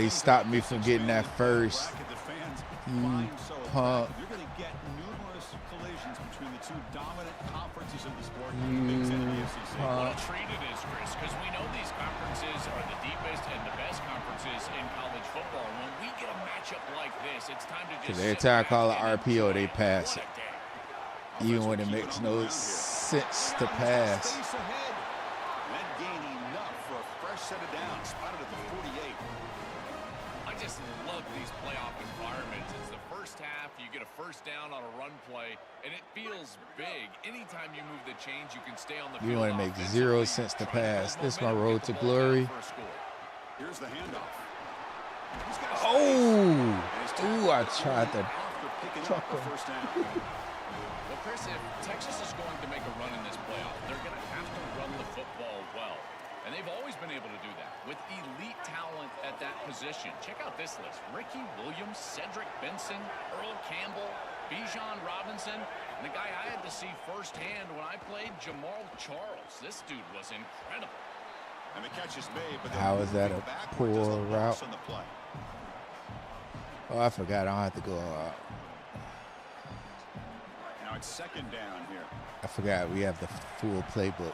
He stopped me from getting that first. You punk. You're going to get numerous collisions between the two dominant conferences in the sport. Well treated is, Chris, because we know these conferences are the deepest and the best conferences in college football. When we get a matchup like this, it's time to just every time I call it RPO, they pass it. Even when it makes no sense to pass. That gain enough for a fresh set of downs, spotted at the 48. I just love these playoff environments. It's the first half, you get a first down on a run play, and it feels big. Anytime you move the chains, you can stay on the field. You want to make 0 sense to pass. This is my road to glory. Here's the handoff. Oh, I tried to truck him. Well, Chris, if Texas is going to make a run in this playoff, they're going to have to run the football well. And they've always been able to do that with elite talent at that position. Check out this list. Ricky Williams, Cedric Benson, Earl Campbell, Bijan Robinson, and the guy I had to see firsthand when I played, Jamal Charles. This dude was incredible. And the catch is made, but how is that a poor route? On the play. Oh, I forgot. I don't have to go out. Now it's second down here. I forgot we have the full playbook.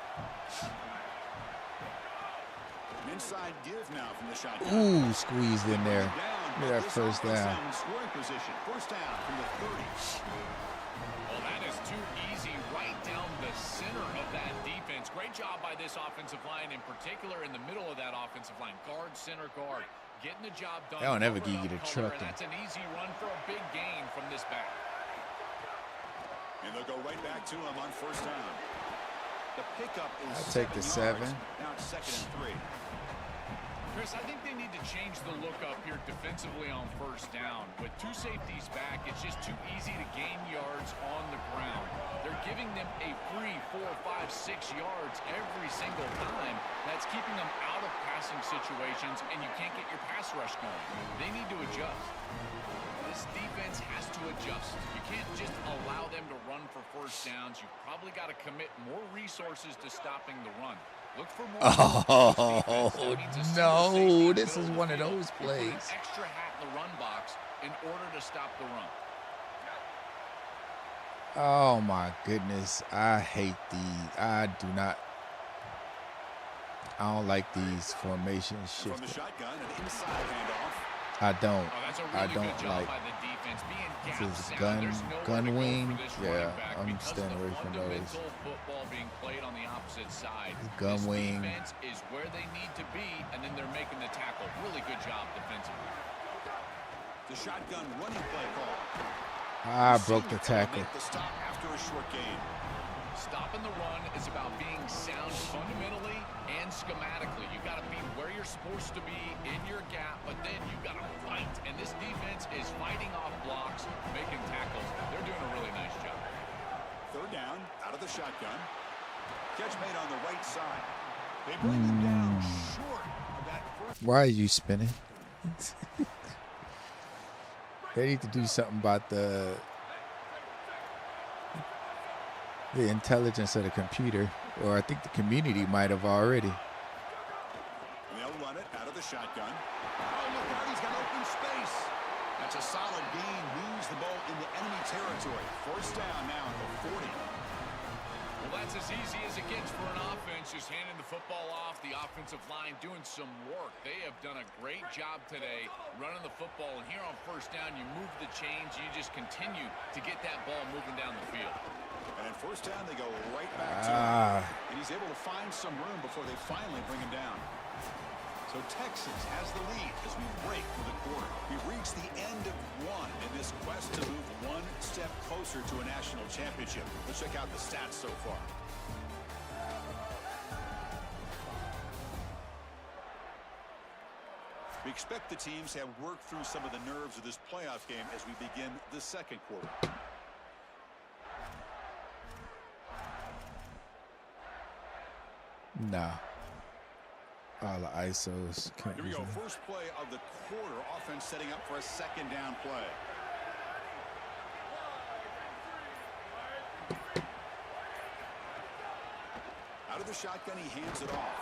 Inside give now from the shotgun. Ooh, squeezed in there. Look at that first down. Scoring position. First down from the 30. Well, that is too easy right down the center of that defense. Great job by this offensive line, in particular in the middle of that offensive line. Guard, center guard, getting the job done. They don't ever give you the truck. That's an easy run for a big gain from this back. And they'll go right back to him on first down. The pickup is I'll take the 7 yards. 7. Now it's 2nd and 3. Chris, I think they need to change the look up here defensively on first down. With two safeties back, it's just too easy to gain yards on the ground. They're giving them a free 4, 5, 6 yards every single time. That's keeping them out of passing situations, and you can't get your pass rush going. They need to adjust. This defense has to adjust. You can't just allow them to run for first downs. You've probably got to commit more resources to stopping the run. Look for more. Oh, no. This is one of those plays. Extra hat in the run box in order to stop the run. Oh, my goodness. I hate these. I don't like these formations From the shifting. shotgun, an inside handoff. I don't. Oh, that's a I really don't good job like by the defense. Being gap this sound, gun there's nowhere gun to go wing. for this Yeah, running back I'm because staying of away the from those. fundamental football being played on the opposite side. Gun This wing. defense is where they need to be, and then they're making the tackle. Really good job defensively. The shotgun running play call. I broke the Receiver tackle. make the stop after a short gain. Stopping the run is about being sound fundamentally and schematically. You got to be where you're supposed to be in your gap, but then you got to fight. And this defense is fighting off blocks, making tackles. They're doing a really nice job. 3rd down, out of the shotgun. Catch made on the right side. They bring him down short of that first. Why are you spinning? They need to do something about the intelligence of the computer, or I think the community might have already. They'll run it out of the shotgun. Oh, look out, he's got open space. That's a solid gain. Moves the ball into enemy territory. 1st down now at the 40. Well, that's as easy as it gets for an offense, just handing the football off. The offensive line doing some work. They have done a great job today running the football. And here on 1st down, you move the chains. You just continue to get that ball moving down the field. And in 1st down, they go right back to him. And he's able to find some room before they finally bring him down. So Texas has the lead as we break for the quarter. We've reached the end of one in this quest to move one step closer to a national championship. Let's check out the stats so far. We expect the teams have worked through some of the nerves of this playoff game as we begin the 2nd quarter. Nah. All the ISOs. Can't Here we use go. them. First play of the quarter. Offense setting up for a 2nd down play. Out of the shotgun, he hands it off.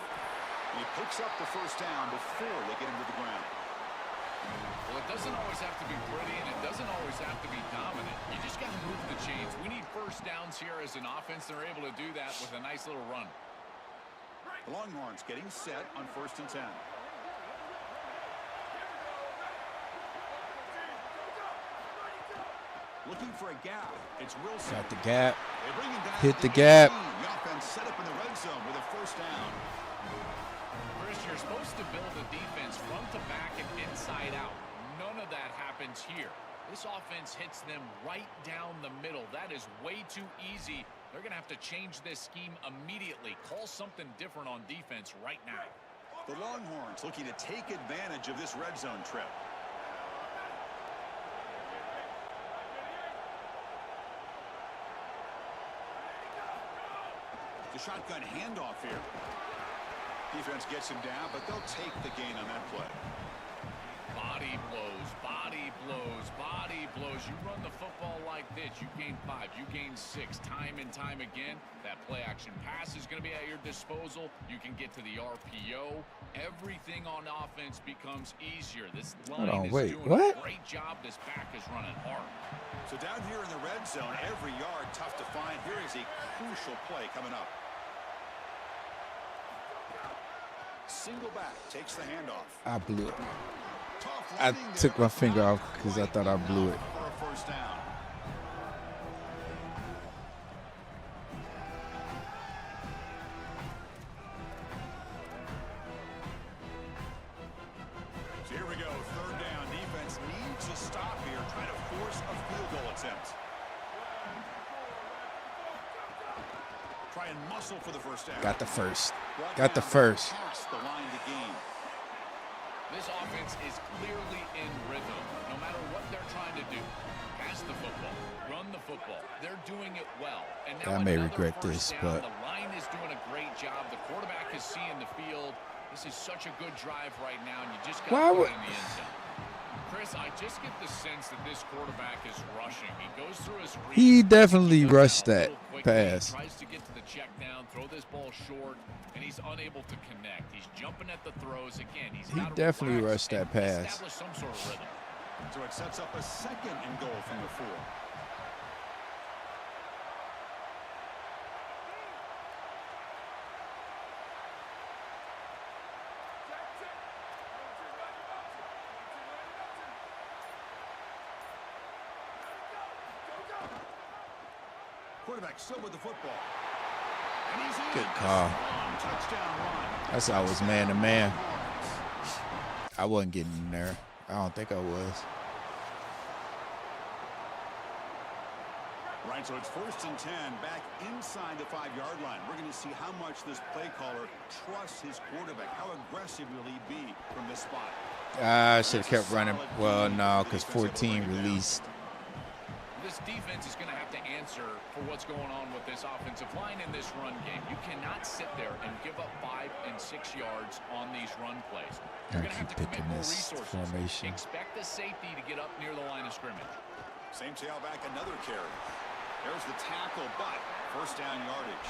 And he picks up the 1st down before they get him to the ground. Well, it doesn't always have to be pretty, and it doesn't always have to be dominant. You just got to move the chains. We need 1st downs here as an offense. They're able to do that with a nice little run. The Longhorns getting set on 1st and 10. Looking for a gap. It's Wilson. Got the gap. They bring him down Hit at the 18. gap. The offense set up in the red zone with a 1st down. Chris, you're supposed to build a defense front to back and inside out. None of that happens here. This offense hits them right down the middle. That is way too easy. They're going to have to change this scheme immediately. Call something different on defense right now. The Longhorns looking to take advantage of this red zone trip. The shotgun handoff here. Defense gets him down, but they'll take the gain on that play. Body blows, body blows, body blows. You run the football like this, you gain 5, you gain 6, time and time again. That play action pass is going to be at your disposal. You can get to the RPO. Everything on offense becomes easier. This line is doing a great job. This back is running hard. So down here in the red zone, every yard tough to find. Here is a crucial play coming up. Single back takes the handoff. I blew it. I took my finger off because I thought I blew it. For a 1st down. So here we go. 3rd down. Defense needs a stop here, trying to force a field goal attempt. try and muscle for the first down. Got the first. Brought Got the down first. past the line to gain. This offense is clearly in rhythm, no matter what they're trying to do. Pass the football, run the football. They're doing it well. And now I may another regret first this, down. but The line is doing a great job. The quarterback is seeing the field. This is such a good drive right now, and you just got to put it in the end zone. Chris, I just get the sense that this quarterback is rushing. He goes through his reads. he definitely He does rushed a that little quickly. pass. He tries to get to the check down, throw this ball short, and he's unable to connect. He's jumping at the throws again. He definitely rushed that pass. Establish some sort of rhythm. So it sets up a 2nd and goal from the 4. Quarterback still with the football. And he's in. Good call. Touchdown run. That's always man to man. I wasn't getting in there. I don't think I was. Right, so it's 1st and 10, back inside the 5-yard line. We're going to see how much this play caller trusts his quarterback. How aggressive will he be from this spot? I should have kept running. Well, no, because 14 released. This defense is going to have to answer for what's going on with this offensive line in this run game. You cannot sit there and give up 5 and 6 yards on these run plays. You're going to have to commit more resources. Formation. Expect the safety to get up near the line of scrimmage. Same tailback, another carry. There's the tackle, but first down yardage.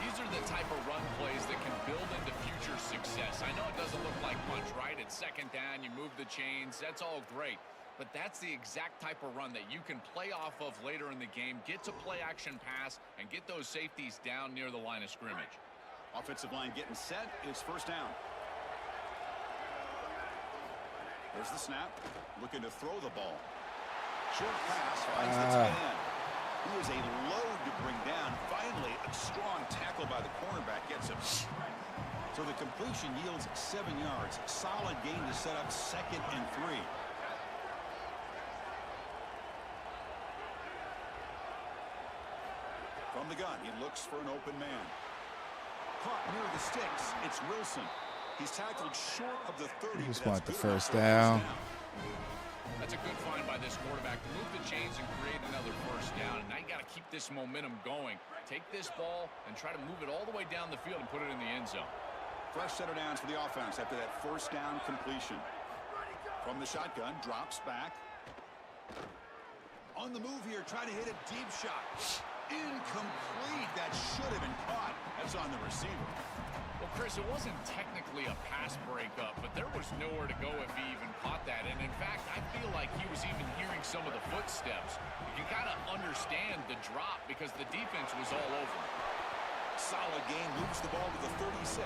These are the type of run plays that can build into future success. I know it doesn't look like much, right? It's 2nd down, you move the chains, that's all great. But that's the exact type of run that you can play off of later in the game, get to play action pass, and get those safeties down near the line of scrimmage. Offensive line getting set. It's first down. There's the snap. Looking to throw the ball. Short pass finds the tight end. He is a load to bring down. Finally, a strong tackle by the cornerback gets him. So the completion yields 7 yards. Solid gain to set up 2nd and 3. From the gun, he looks for an open man. Caught near the sticks. It's Wilson. He's tackled short of the 30. He just but want that's the good enough first for a down. That's a good find by this quarterback to move the chains and create another first down. And now you got to keep this momentum going. Take this ball and try to move it all the way down the field and put it in the end zone. Fresh set of downs for the offense after that first down completion. From the shotgun, drops back. On the move here, trying to hit a deep shot. Incomplete. That should have been caught. That's on the receiver. Well, Chris, it wasn't technically a pass breakup, but there was nowhere to go if he even caught that. And in fact, I feel like he was even hearing some of the footsteps. You can kind of understand the drop because the defense was all over him. Solid game, moves the ball to the 36.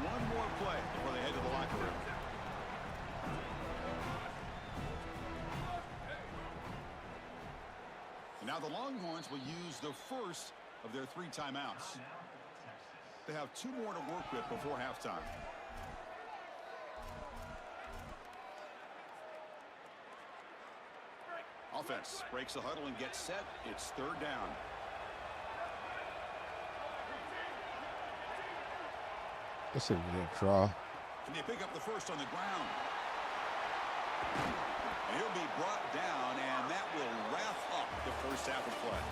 One more play before they head to the locker room. And now the Longhorns will use the first of their 3 timeouts. They have 2 more to work with before halftime. Offense breaks the huddle and gets set. It's 3rd down. This is a draw. Can they pick up the first on the ground? And he'll be brought down, and that will wrap up the first half of play.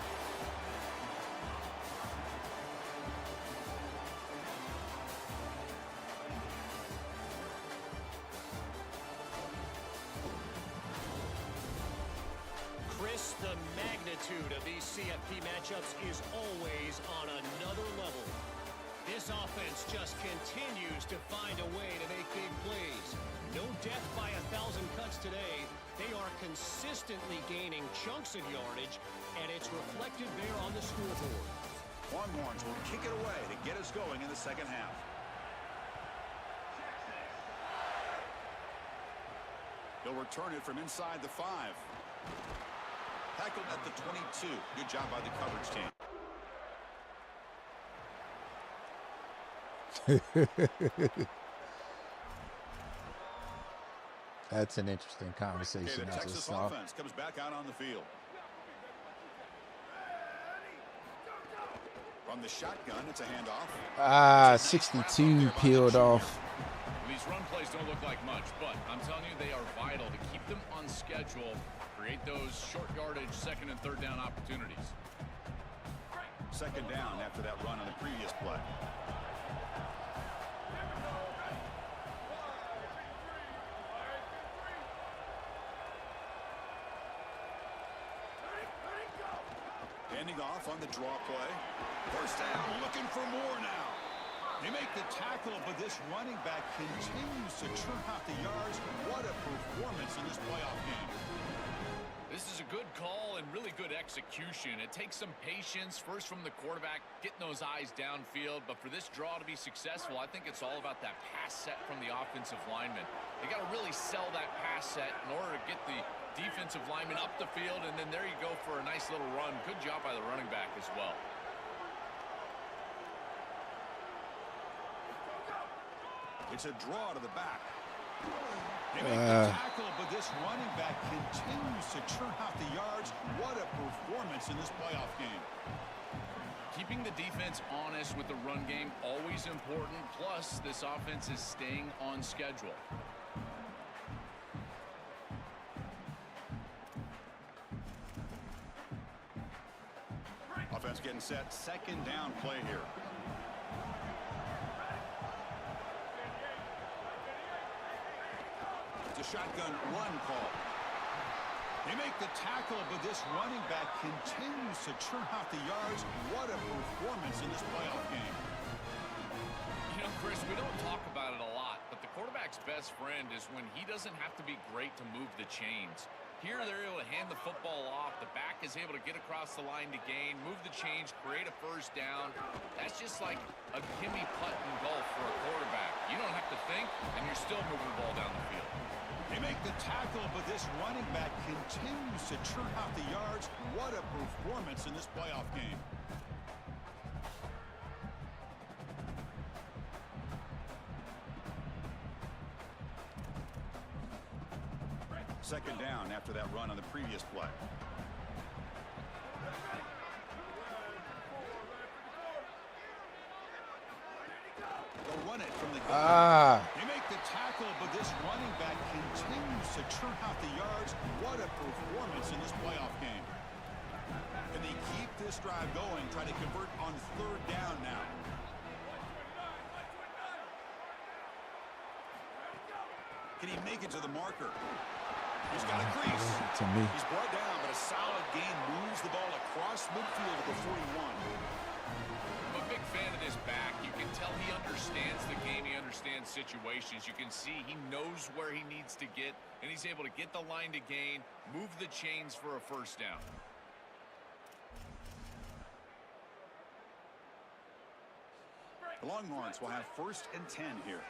Chris, the magnitude of these CFP matchups is always on another level. This offense just continues to find a way to make big plays. No death by 1,000 cuts today. They are consistently gaining chunks of yardage, and it's reflected there on the scoreboard. Longhorns will kick it away to get us going in the second half. They'll return it from inside the 5. Tackled at the 22. Good job by the coverage team. That's an interesting conversation. The I just Texas saw. offense comes back out on the field. From the shotgun, it's a handoff. Ah, 62 peeled off. These run plays don't look like much, but I'm telling you, they are vital to keep them on schedule, create those short yardage second and third down opportunities. Second down after that run on the previous play. Handing off on the draw play. First down, looking for more now. They make the tackle, but this running back continues to churn out the yards. What a performance in this playoff game. This is a good call and really good execution. It takes some patience, first from the quarterback, getting those eyes downfield. But for this draw to be successful, I think it's all about that pass set from the offensive lineman. They got to really sell that pass set in order to get the defensive lineman up the field, and then there you go for a nice little run. Good job by the running back as well. It's a draw to the back. They make the tackle, but this running back continues to churn out the yards. What a performance in this playoff game. Keeping the defense honest with the run game, always important. Plus, this offense is staying on schedule. Offense getting set. Second down play here. It's a shotgun run call. They make the tackle, but this running back continues to churn out the yards. What a performance in this playoff game. You know, Chris, we don't talk about it a lot, but the quarterback's best friend is when he doesn't have to be great to move the chains. Here, they're able to hand the football off. The back is able to get across the line to gain, move the chains, create a first down. That's just like a gimme putt in golf for a quarterback. You don't have to think, and you're still moving the ball down the field. They make the tackle, but this running back continues to churn out the yards. What a performance in this playoff game. Second down after that run on the previous play. They'll run it from the gun. They make the tackle, but this running back continues to churn out the yards. What a performance in this playoff game. Can they keep this drive going, try to convert on third down now? Can he make it to the marker? He's got a crease. To me. He's brought down, but a solid gain moves the ball across midfield at the 41. I'm a big fan of this back. You can tell he understands the game. He understands situations. You can see he knows where he needs to get, and he's able to get the line to gain, move the chains for a first down. The Longhorns will have 1st and 10 here.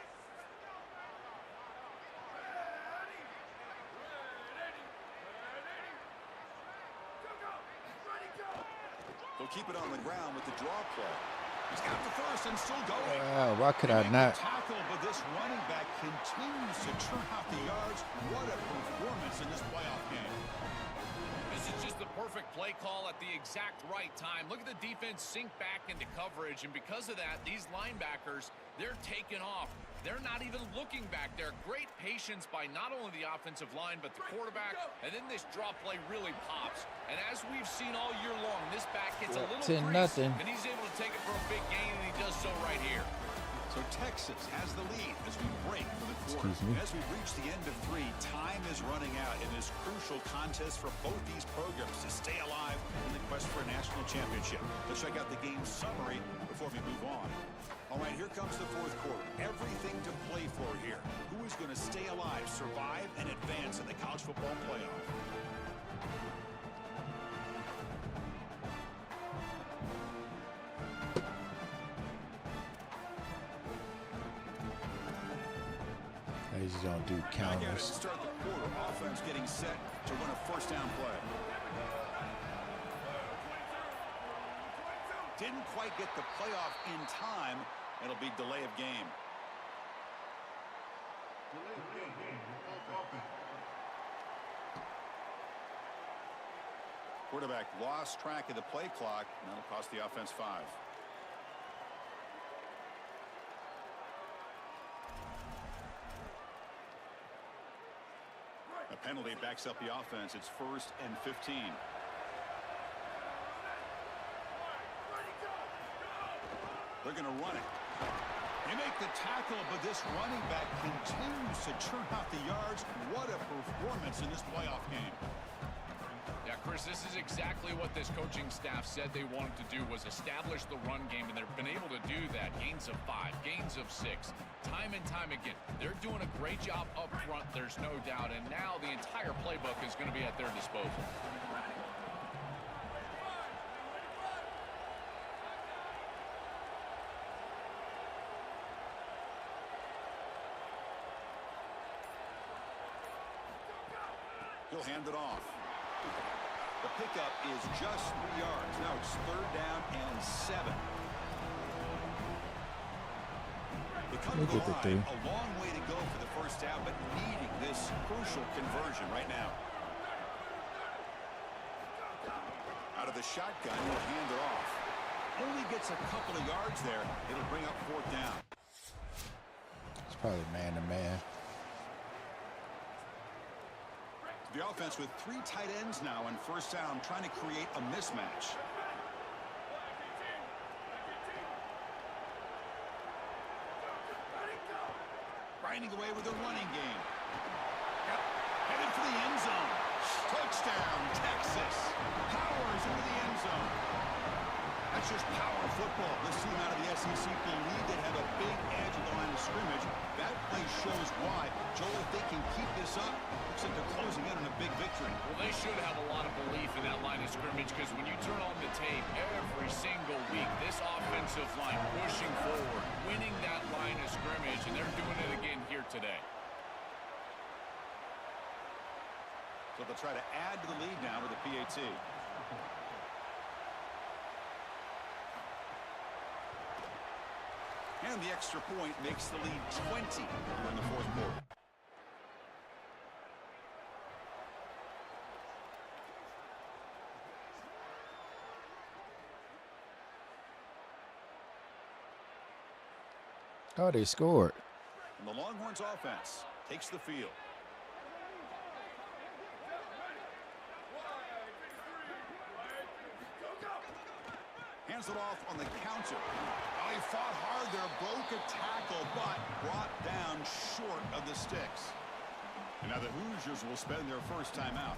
They'll keep it on the ground with the draw play. He's got the first and still going. Why could I not? Tackle, but this running back continues to churn out the yards. What a performance in this playoff game. This is just the perfect play call at the exact right time. Look at the defense sink back into coverage, and because of that, these linebackers, they're taking off. They're not even looking back there. Great patience by not only the offensive line, but the quarterback. And then this drop play really pops. And as we've seen all year long, this back gets a little crease, and he's able to take it for a big gain, and he does so right here. So Texas has the lead as we break for the quarter. As we reach the end of 3, time is running out in this crucial contest for both these programs to stay alive in the quest for a national championship. Let's check out the game summary before we move on. All right, here comes the 4th quarter. Everything to play for here. Who is going to stay alive, survive, and advance in the college football playoff? I usually don't do Back at it to counters. start the quarter. Offense getting set to run a first down play. Didn't quite get the playoff in time. It'll be delay of game. Quarterback lost track of the play clock. That'll cost the offense 5. penalty backs up the offense. It's 1st and 15. They're going to run it. They make the tackle, but this running back continues to churn out the yards. What a performance in this playoff game. Yeah, Chris, this is exactly what this coaching staff said they wanted to do, was establish the run game, and they've been able to do that. Gains of 5, gains of 6, time and time again. They're doing a great job up front, there's no doubt, and now the entire playbook is going to be at their disposal. He'll hand it off. The pickup is just 3 yards. Now it's 3rd down and 7. They come to the line, a long way to go for the 1st down, but needing this crucial conversion right now. Out of the shotgun, he'll hand it off. Only gets a couple of yards there. It'll bring up 4th down. It's probably man-to-man. The offense with 3 tight ends now on 1st down, trying to create a mismatch. Grinding away with a running game. Yep. Headed for the end zone. Touchdown, Texas. Powers into the end zone. That's just power football. This team out of the SEC believe they have a big edge at the line of scrimmage. That play shows why. Joel, if they can keep this up, looks like they're closing in on a big victory. Well, they should have a lot of belief in that line of scrimmage, because when you turn on the tape every single week, this offensive line pushing forward, winning that line of scrimmage, and they're doing it again here today. So they'll try to add to the lead now with a PAT. And the extra point makes the lead 20 here in the 4th quarter. Oh, they scored. And the Longhorns offense takes the field. Hands it off on the counter. Oh, he fought hard there, broke a tackle, but brought down short of the sticks. And now the Hoosiers will spend their 1st time out.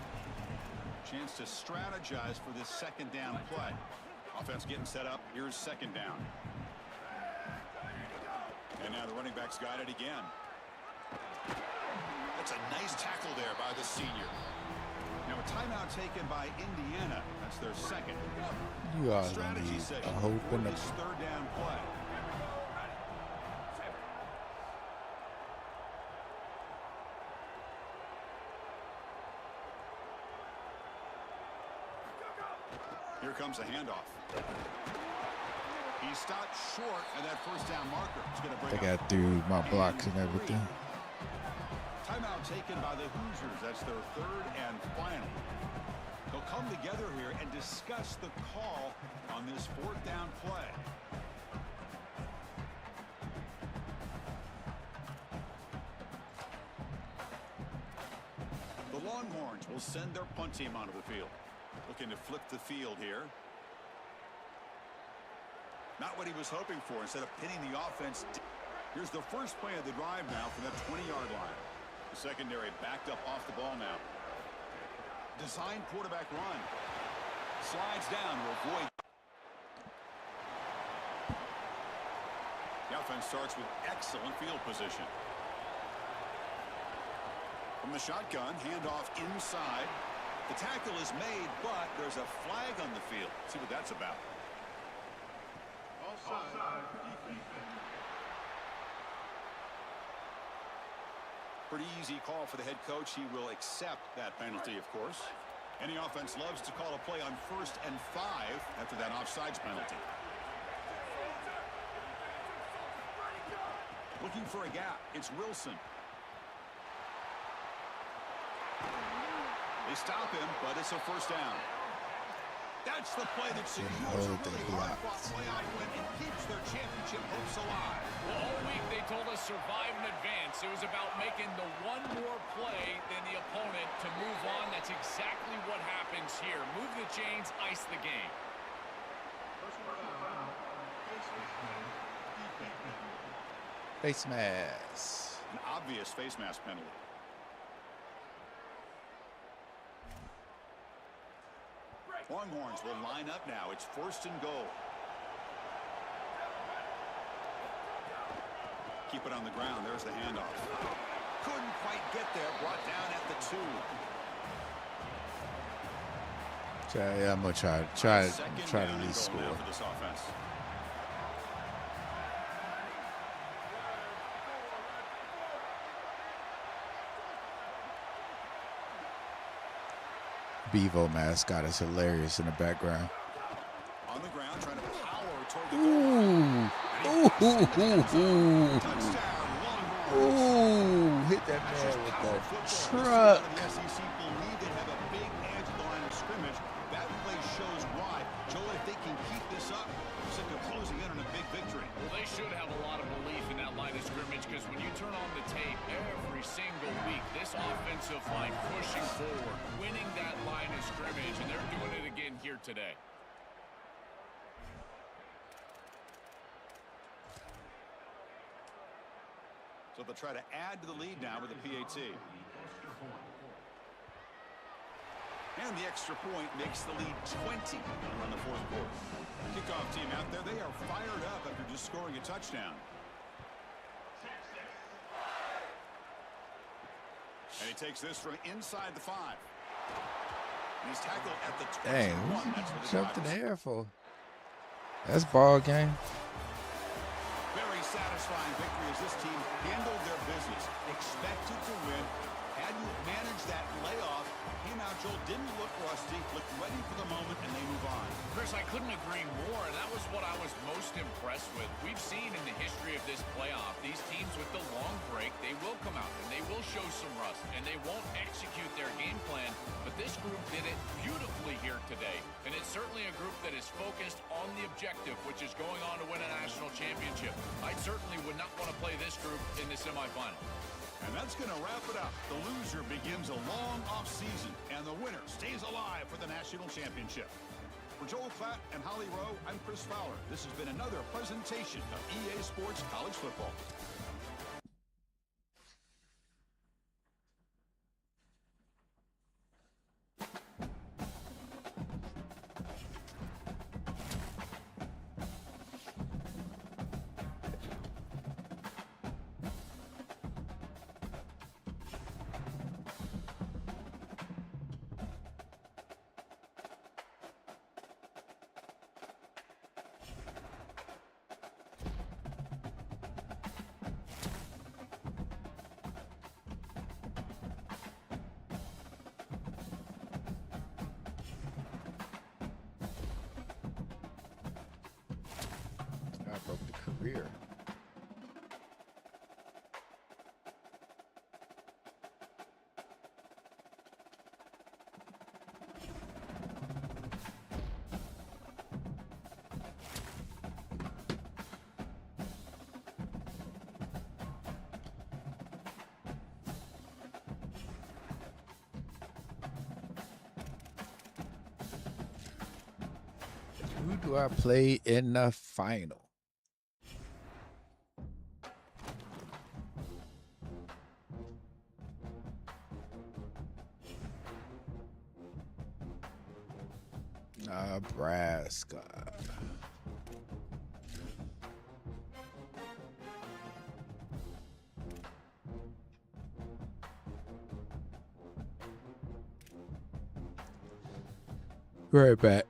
Chance to strategize for this 2nd down play. Offense getting set up. Here's 2nd down. And now the running back's got it again. That's a nice tackle there by the senior. Now a timeout taken by Indiana. That's their 2nd. You all Strategy need session a hope for and a this 3rd down play. Here comes a handoff. He stopped short of that 1st down marker. It's going to bring I got through my blocks and everything. Timeout taken by the Hoosiers. That's their 3rd and final. They'll come together here and discuss the call on this 4th down play. The Longhorns will send their punt team onto the field. Looking to flip the field here. Not what he was hoping for. Instead of pinning the offense. Here's the first play of the drive now from that 20-yard line. The secondary backed up off the ball now. Design quarterback run. Slides down to avoid. The offense starts with excellent field position. From the shotgun, handoff inside. The tackle is made, but there's a flag on the field. Let's see what that's about. Pretty easy call for the head coach. He will accept that penalty, of course. Any offense loves to call a play on 1st and 5 after that offsides penalty. Looking for a gap. It's Wilson. They stop him, but it's a 1st down. That's the play that secures a hold really the hard-fought blocks. playoff win and keeps their championship hopes alive. Well, all week they told us survive and advance. It was about making the one more play than the opponent to move on. That's exactly what happens here. Move the chains, ice the game. Face mask. An obvious face mask penalty. Longhorns will line up now. It's 1st and goal. Keep it on the ground. There's the handoff. Couldn't quite get there. Brought down at the 2. Yeah, I'm gonna try Second to down at and least goal now score. for this offense. Bevo mascot is hilarious in the background. On the ground, trying to power toward the Ooh, ooh, touchdown. Longhorns. ooh, hit that man with the truck. The SEC believe they have a big edge at the line of scrimmage. That play shows why. Joel, if they can keep this up, looks like they're closing in on a big victory. Well, they should have a lot of belief in that line of scrimmage because when you turn on the tape every single week, this offensive line pushing forward, winning that line of scrimmage, and they're doing it again here today. So they'll try to add to the lead now with a PAT. And the extra point makes the lead 20 on the 4th quarter. Kickoff team out there. They are fired up after just scoring a touchdown. And he takes this from inside the 5. And he's tackled at the 21. Dang, That's for the jumped in the Tigers. air for. That's ball game. Very satisfying victory as this team handled their business. Expected to win. Had you managed that layoff, came out, Joel, didn't look rusty, looked ready for the moment, and they move on. Chris, I couldn't agree more, and that was what I was most impressed with. We've seen in the history of this playoff, these teams with the long break, they will come out and they will show some rust, and they won't execute their game plan, but this group did it beautifully here today, and it's certainly a group that is focused on the objective, which is going on to win a national championship. I certainly would not want to play this group in the semifinal. And that's going to wrap it up. The loser begins a long offseason, and the winner stays alive for the national championship. For Joel Klatt and Holly Rowe, I'm Chris Fowler. This has been another presentation of EA Sports College Football. I broke the career. Who do I play in the final? Nebraska. Right back.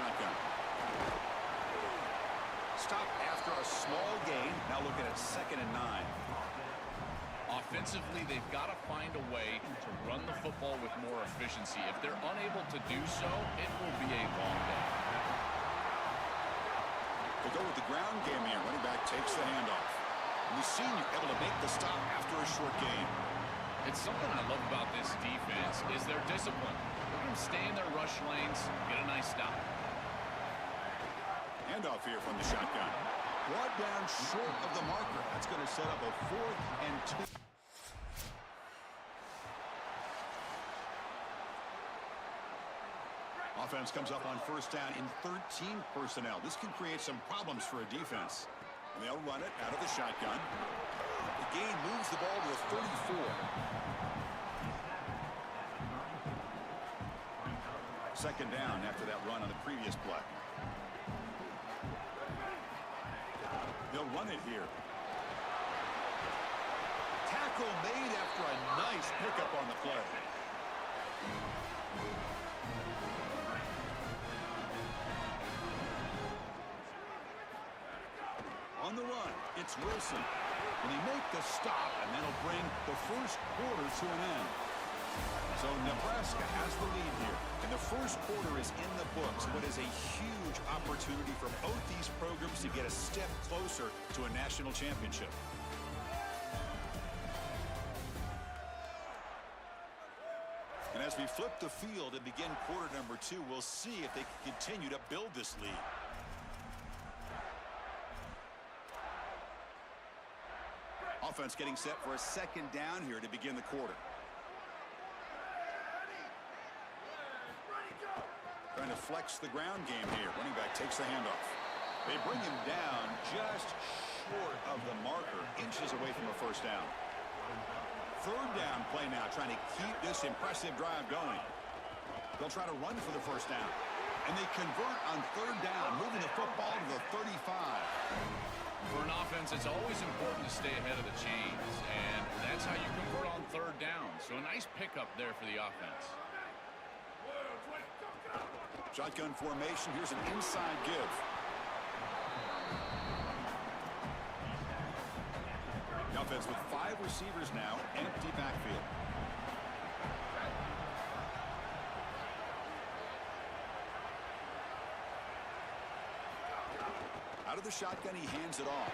shotgun. Stop after a small gain. Now looking at 2nd and 9. Offensively, they've got to find a way to run the football with more efficiency. If they're unable to do so, it will be a long day. They go with the ground game here. Running back takes the handoff. And the senior able to make the stop after a short gain. It's something I love about this defense is their discipline. Let them stay in their rush lanes, get a nice stop. Handoff here from the shotgun. Brought down short of the marker. That's going to set up a 4th and 2. Offense comes up on 1st down in 13 personnel. This can create some problems for a defense. And they'll run it out of the shotgun. The gain moves the ball to the 34. Second down after that run on the previous play. They'll run it here. Tackle made after a nice pickup on the play. On the run, it's Wilson. And they make the stop, and that'll bring the first quarter to an end. So Nebraska has the lead here. And the first quarter is in the books. What is a huge opportunity for both these programs to get a step closer to a national championship. And as we flip the field and begin quarter number 2, we'll see if they can continue to build this lead. Offense getting set for a 2nd down here to begin the quarter. Trying to flex the ground game here. Running back takes the handoff. They bring him down just short of the marker, inches away from a 1st down. 3rd down play now, trying to keep this impressive drive going. They'll try to run for the 1st down. And they convert on 3rd down, moving the football to the 35. For an offense, it's always important to stay ahead of the chains, and that's how you convert on 3rd down. So a nice pickup there for the offense. Shotgun formation. Here's an inside give. The offense with 5 receivers now, empty backfield. Out of the shotgun, he hands it off.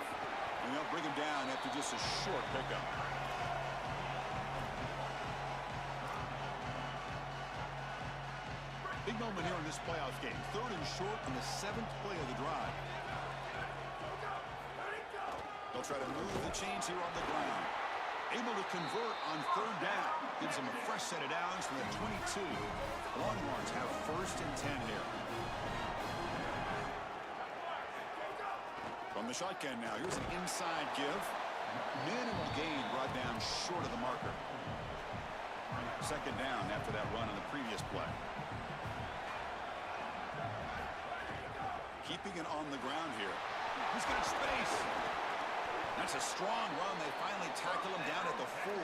And they'll bring him down after just a short pickup. Big moment here in this playoff game. 3rd and short on the 7th play of the drive. They'll try to move the chains here on the ground. Able to convert on 3rd down. Gives them a fresh set of downs from the 22. Longhorns have 1st and 10 here. From the shotgun now, here's an inside give. Minimal gain brought down short of the marker. 2nd down after that run on the previous play. Keeping it on the ground here. He's got space. That's a strong run. They finally tackle him down at the 4.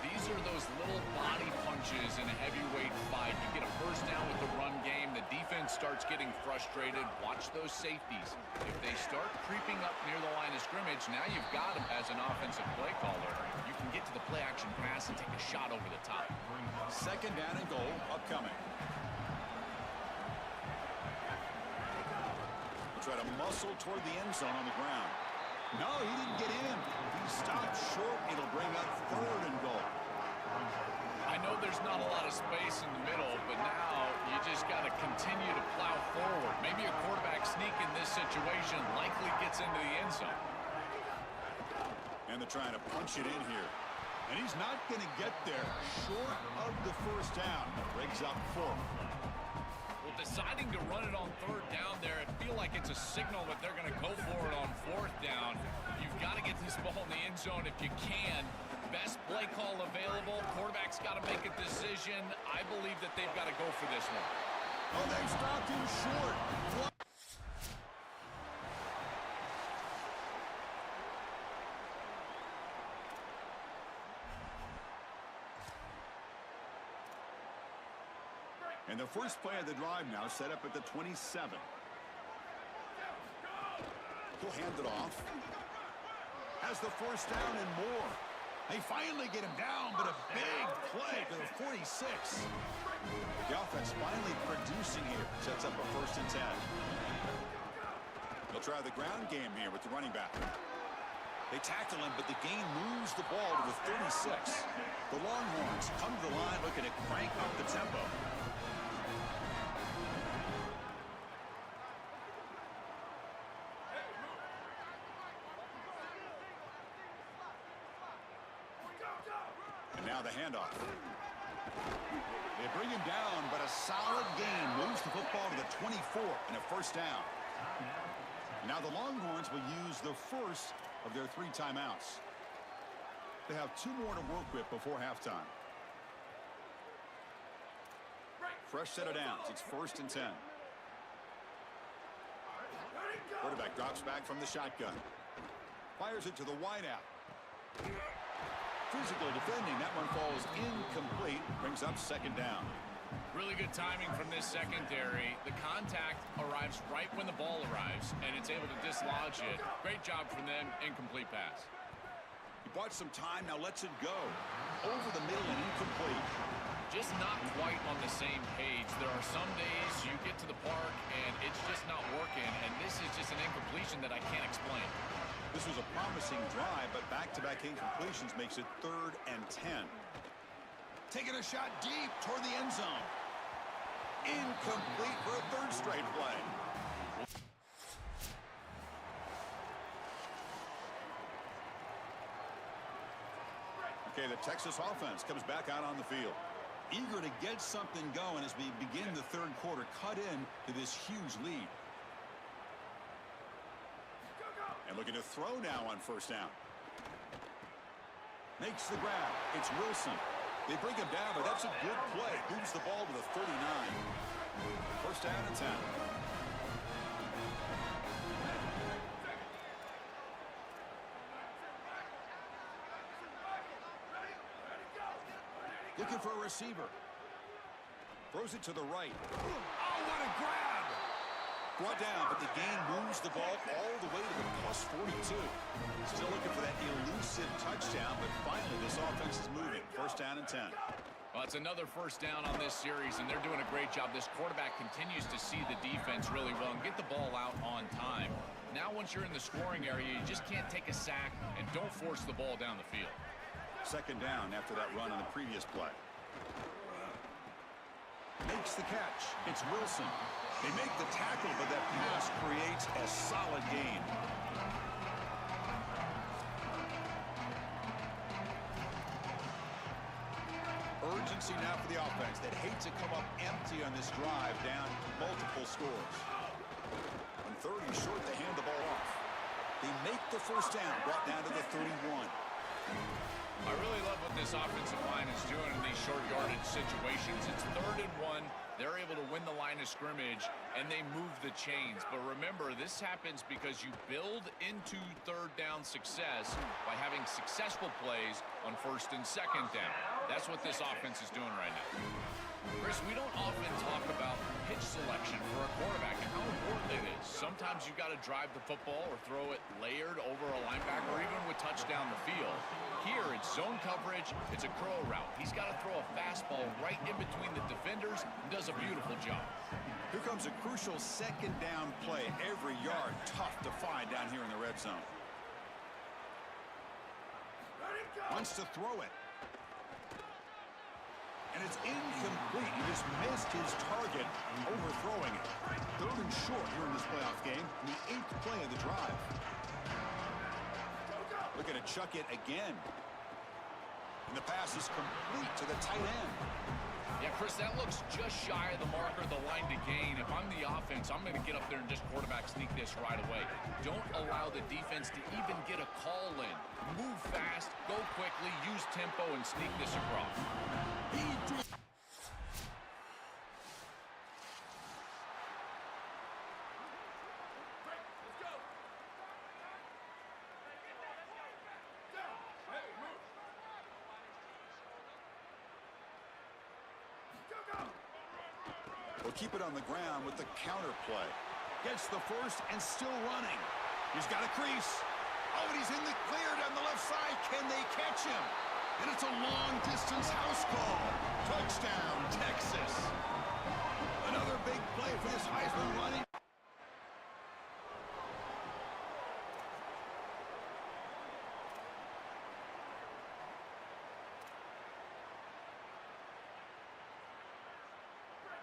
These are those little body punches in a heavyweight fight. You get a 1st down with the run game. The defense starts getting frustrated. Watch those safeties. If they start creeping up near the line of scrimmage, now you've got them as an offensive play caller. You can get to the play action pass and take a shot over the top. 2nd down and goal upcoming. We'll try to muscle toward the end zone on the ground. No, he didn't get in. He stopped short. It'll bring up 3rd and goal. I know there's not a lot of space in the middle, but now you just got to continue to plow forward. Maybe a quarterback sneak in this situation likely gets into the end zone. And they're trying to punch it in here. And he's not going to get there. Short of the 1st down. Breaks up 4th. Well, deciding to run it on 3rd down there, I feel like it's a signal that they're going to go for it on 4th down. You've got to get this ball in the end zone if you can. Best play call available. Quarterback's got to make a decision. I believe that they've got to go for this one. Oh, they stopped him short. And the first play of the drive now set up at the 27. He'll hand it off. Has the first down and more. They finally get him down, but a big play to the 46. The offense finally producing here. Sets up a 1st and 10. They'll try the ground game here with the running back. They tackle him, but the game moves the ball to the 36. The Longhorns come to the line looking to crank up the tempo. And now the handoff. They bring him down, but a solid gain moves the football to the 24 and a 1st down. Now the Longhorns will use the first of their 3 timeouts. They have 2 more to work with before halftime. Fresh set of downs. It's 1st and 10. Quarterback drops back from the shotgun. Fires it to the wideout. Physical defending. That one falls incomplete. Brings up 2nd down. Really good timing from this secondary. The contact arrives right when the ball arrives, and it's able to dislodge it. Great job from them. Incomplete pass. He bought some time. Now lets it go. Over the middle and incomplete. Just not quite on the same page. There are some days you get to the park, and it's just not working, and this is just an incompletion that I can't explain. This was a promising drive, but back-to-back incompletions makes it 3rd and 10. Taking a shot deep toward the end zone. Incomplete for a 3rd straight play. Okay, the Texas offense comes back out on the field. Eager to get something going as we begin the 3rd quarter. Cut in to this huge lead. And looking to throw now on 1st down. Makes the grab. It's Wilson. They bring him down, but that's a good play. Moves the ball to the 39. 1st down and 10. Looking for a receiver. Throws it to the right. Oh, what a grab! Brought down, but the gain moves the ball all the way to the plus 42. Still looking for that elusive touchdown, but finally this offense is moving. 1st down and 10. Well, it's another 1st down on this series, and they're doing a great job. This quarterback continues to see the defense really well and get the ball out on time. Now once you're in the scoring area, you just can't take a sack and don't force the ball down the field. 2nd down after that run on the previous play. Makes the catch. It's Wilson. They make the tackle, but that pass creates a solid gain. Urgency now for the offense that hate to come up empty on this drive down multiple scores. On 3rd and short, they hand the ball off. They make the 1st down, brought down to the 31. I really love what this offensive line is doing in these short yardage situations. It's 3rd and 1. They're able to win the line of scrimmage, and they move the chains. But remember, this happens because you build into 3rd down success by having successful plays on 1st and 2nd down. That's what this offense is doing right now. Chris, we don't often talk about pitch selection for a quarterback and how important it is. Sometimes you've got to drive the football or throw it layered over a linebacker or even with touchdown the field. Here, it's zone coverage. It's a curl route. He's got to throw a fastball right in between the defenders and does a beautiful job. Here comes a crucial 2nd down play. Every yard tough to find down here in the red zone. Wants to throw it. And it's incomplete. He just missed his target, overthrowing it. 3rd and short here in this playoff game, the 8th play of the drive. Looking to chuck it again. And the pass is complete to the tight end. Yeah, Chris, that looks just shy of the marker, the line to gain. If I'm the offense, I'm going to get up there and just quarterback sneak this right away. Don't allow the defense to even get a call in. Move fast, go quickly, use tempo, and sneak this across. He did. Will keep it on the ground with the counter play. Gets the first and still running. He's got a crease. Oh, and he's in the clear down the left side. Can they catch him? And it's a long-distance house call. Touchdown, Texas. Another big play for this Heisman running.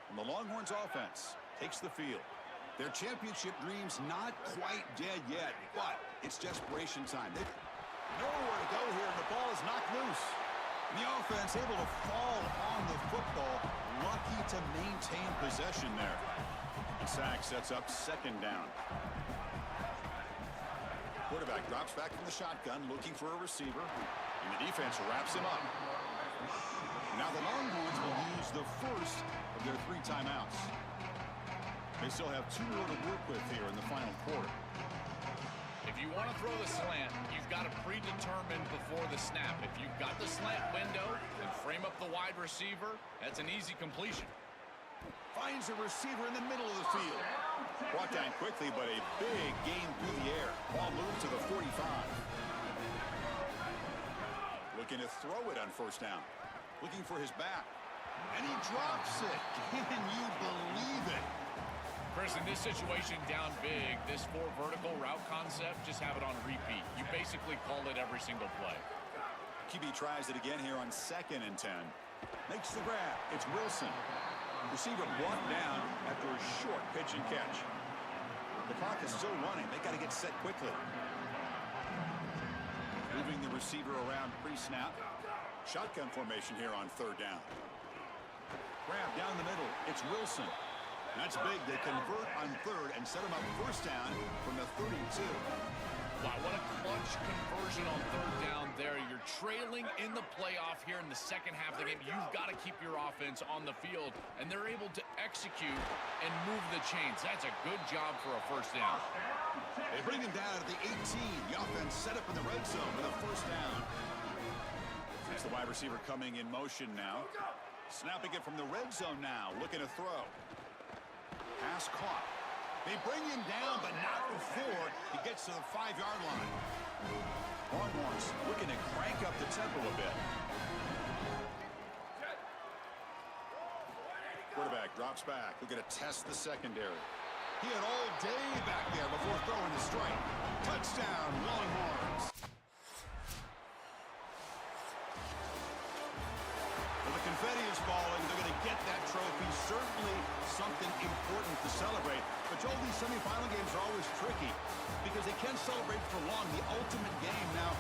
And the Longhorns offense takes the field. Their championship dreams not quite dead yet, but it's desperation time. They've nowhere to go here, and the ball is knocked loose. And the offense able to fall on the football, lucky to maintain possession there. And sack sets up second down. Quarterback drops back from the shotgun, looking for a receiver, and the defense wraps him up. Now the Longhorns will use the first of their 3 timeouts. They still have 2 more to work with here in the final quarter. If you want to throw the slant, you've got to predetermine before the snap. If you've got the slant window and frame up the wide receiver, that's an easy completion. Finds a receiver in the middle of the field. Brought down quickly, but a big gain through the air. Ball moved to the 45. Looking to throw it on first down. Looking for his back. And he drops it. Can you believe it? Chris, in this situation down big, this 4 vertical route concept, just have it on repeat. You basically call it every single play. QB tries it again here on 2nd and 10. Makes the grab. It's Wilson. Receiver brought down after a short pitch and catch. The clock is still running. They got to get set quickly. Moving the receiver around pre-snap. Shotgun formation here on 3rd down. Grab down the middle. It's Wilson. That's big. They convert on 3rd and set him up first down from the 32. Wow, what a clutch conversion on 3rd down there. You're trailing in the playoff here in the second half of the game. You've got to keep your offense on the field, and they're able to execute and move the chains. That's a good job for a first down. They bring him down at the 18. The offense set up in the red zone with a first down. It's the wide receiver coming in motion now. Snapping it from the red zone now. Looking to throw. Pass caught. They bring him down, but not before he gets to the 5-yard line. Longhorns looking to crank up the tempo a bit. Quarterback drops back. We're going to test the secondary. He had all day back there before throwing the strike. Touchdown, Longhorns. Well, the confetti is falling. They're going to get that trophy. Certainly something important to celebrate. But Joel, these semifinal games are always tricky because they can't celebrate for long. The ultimate game now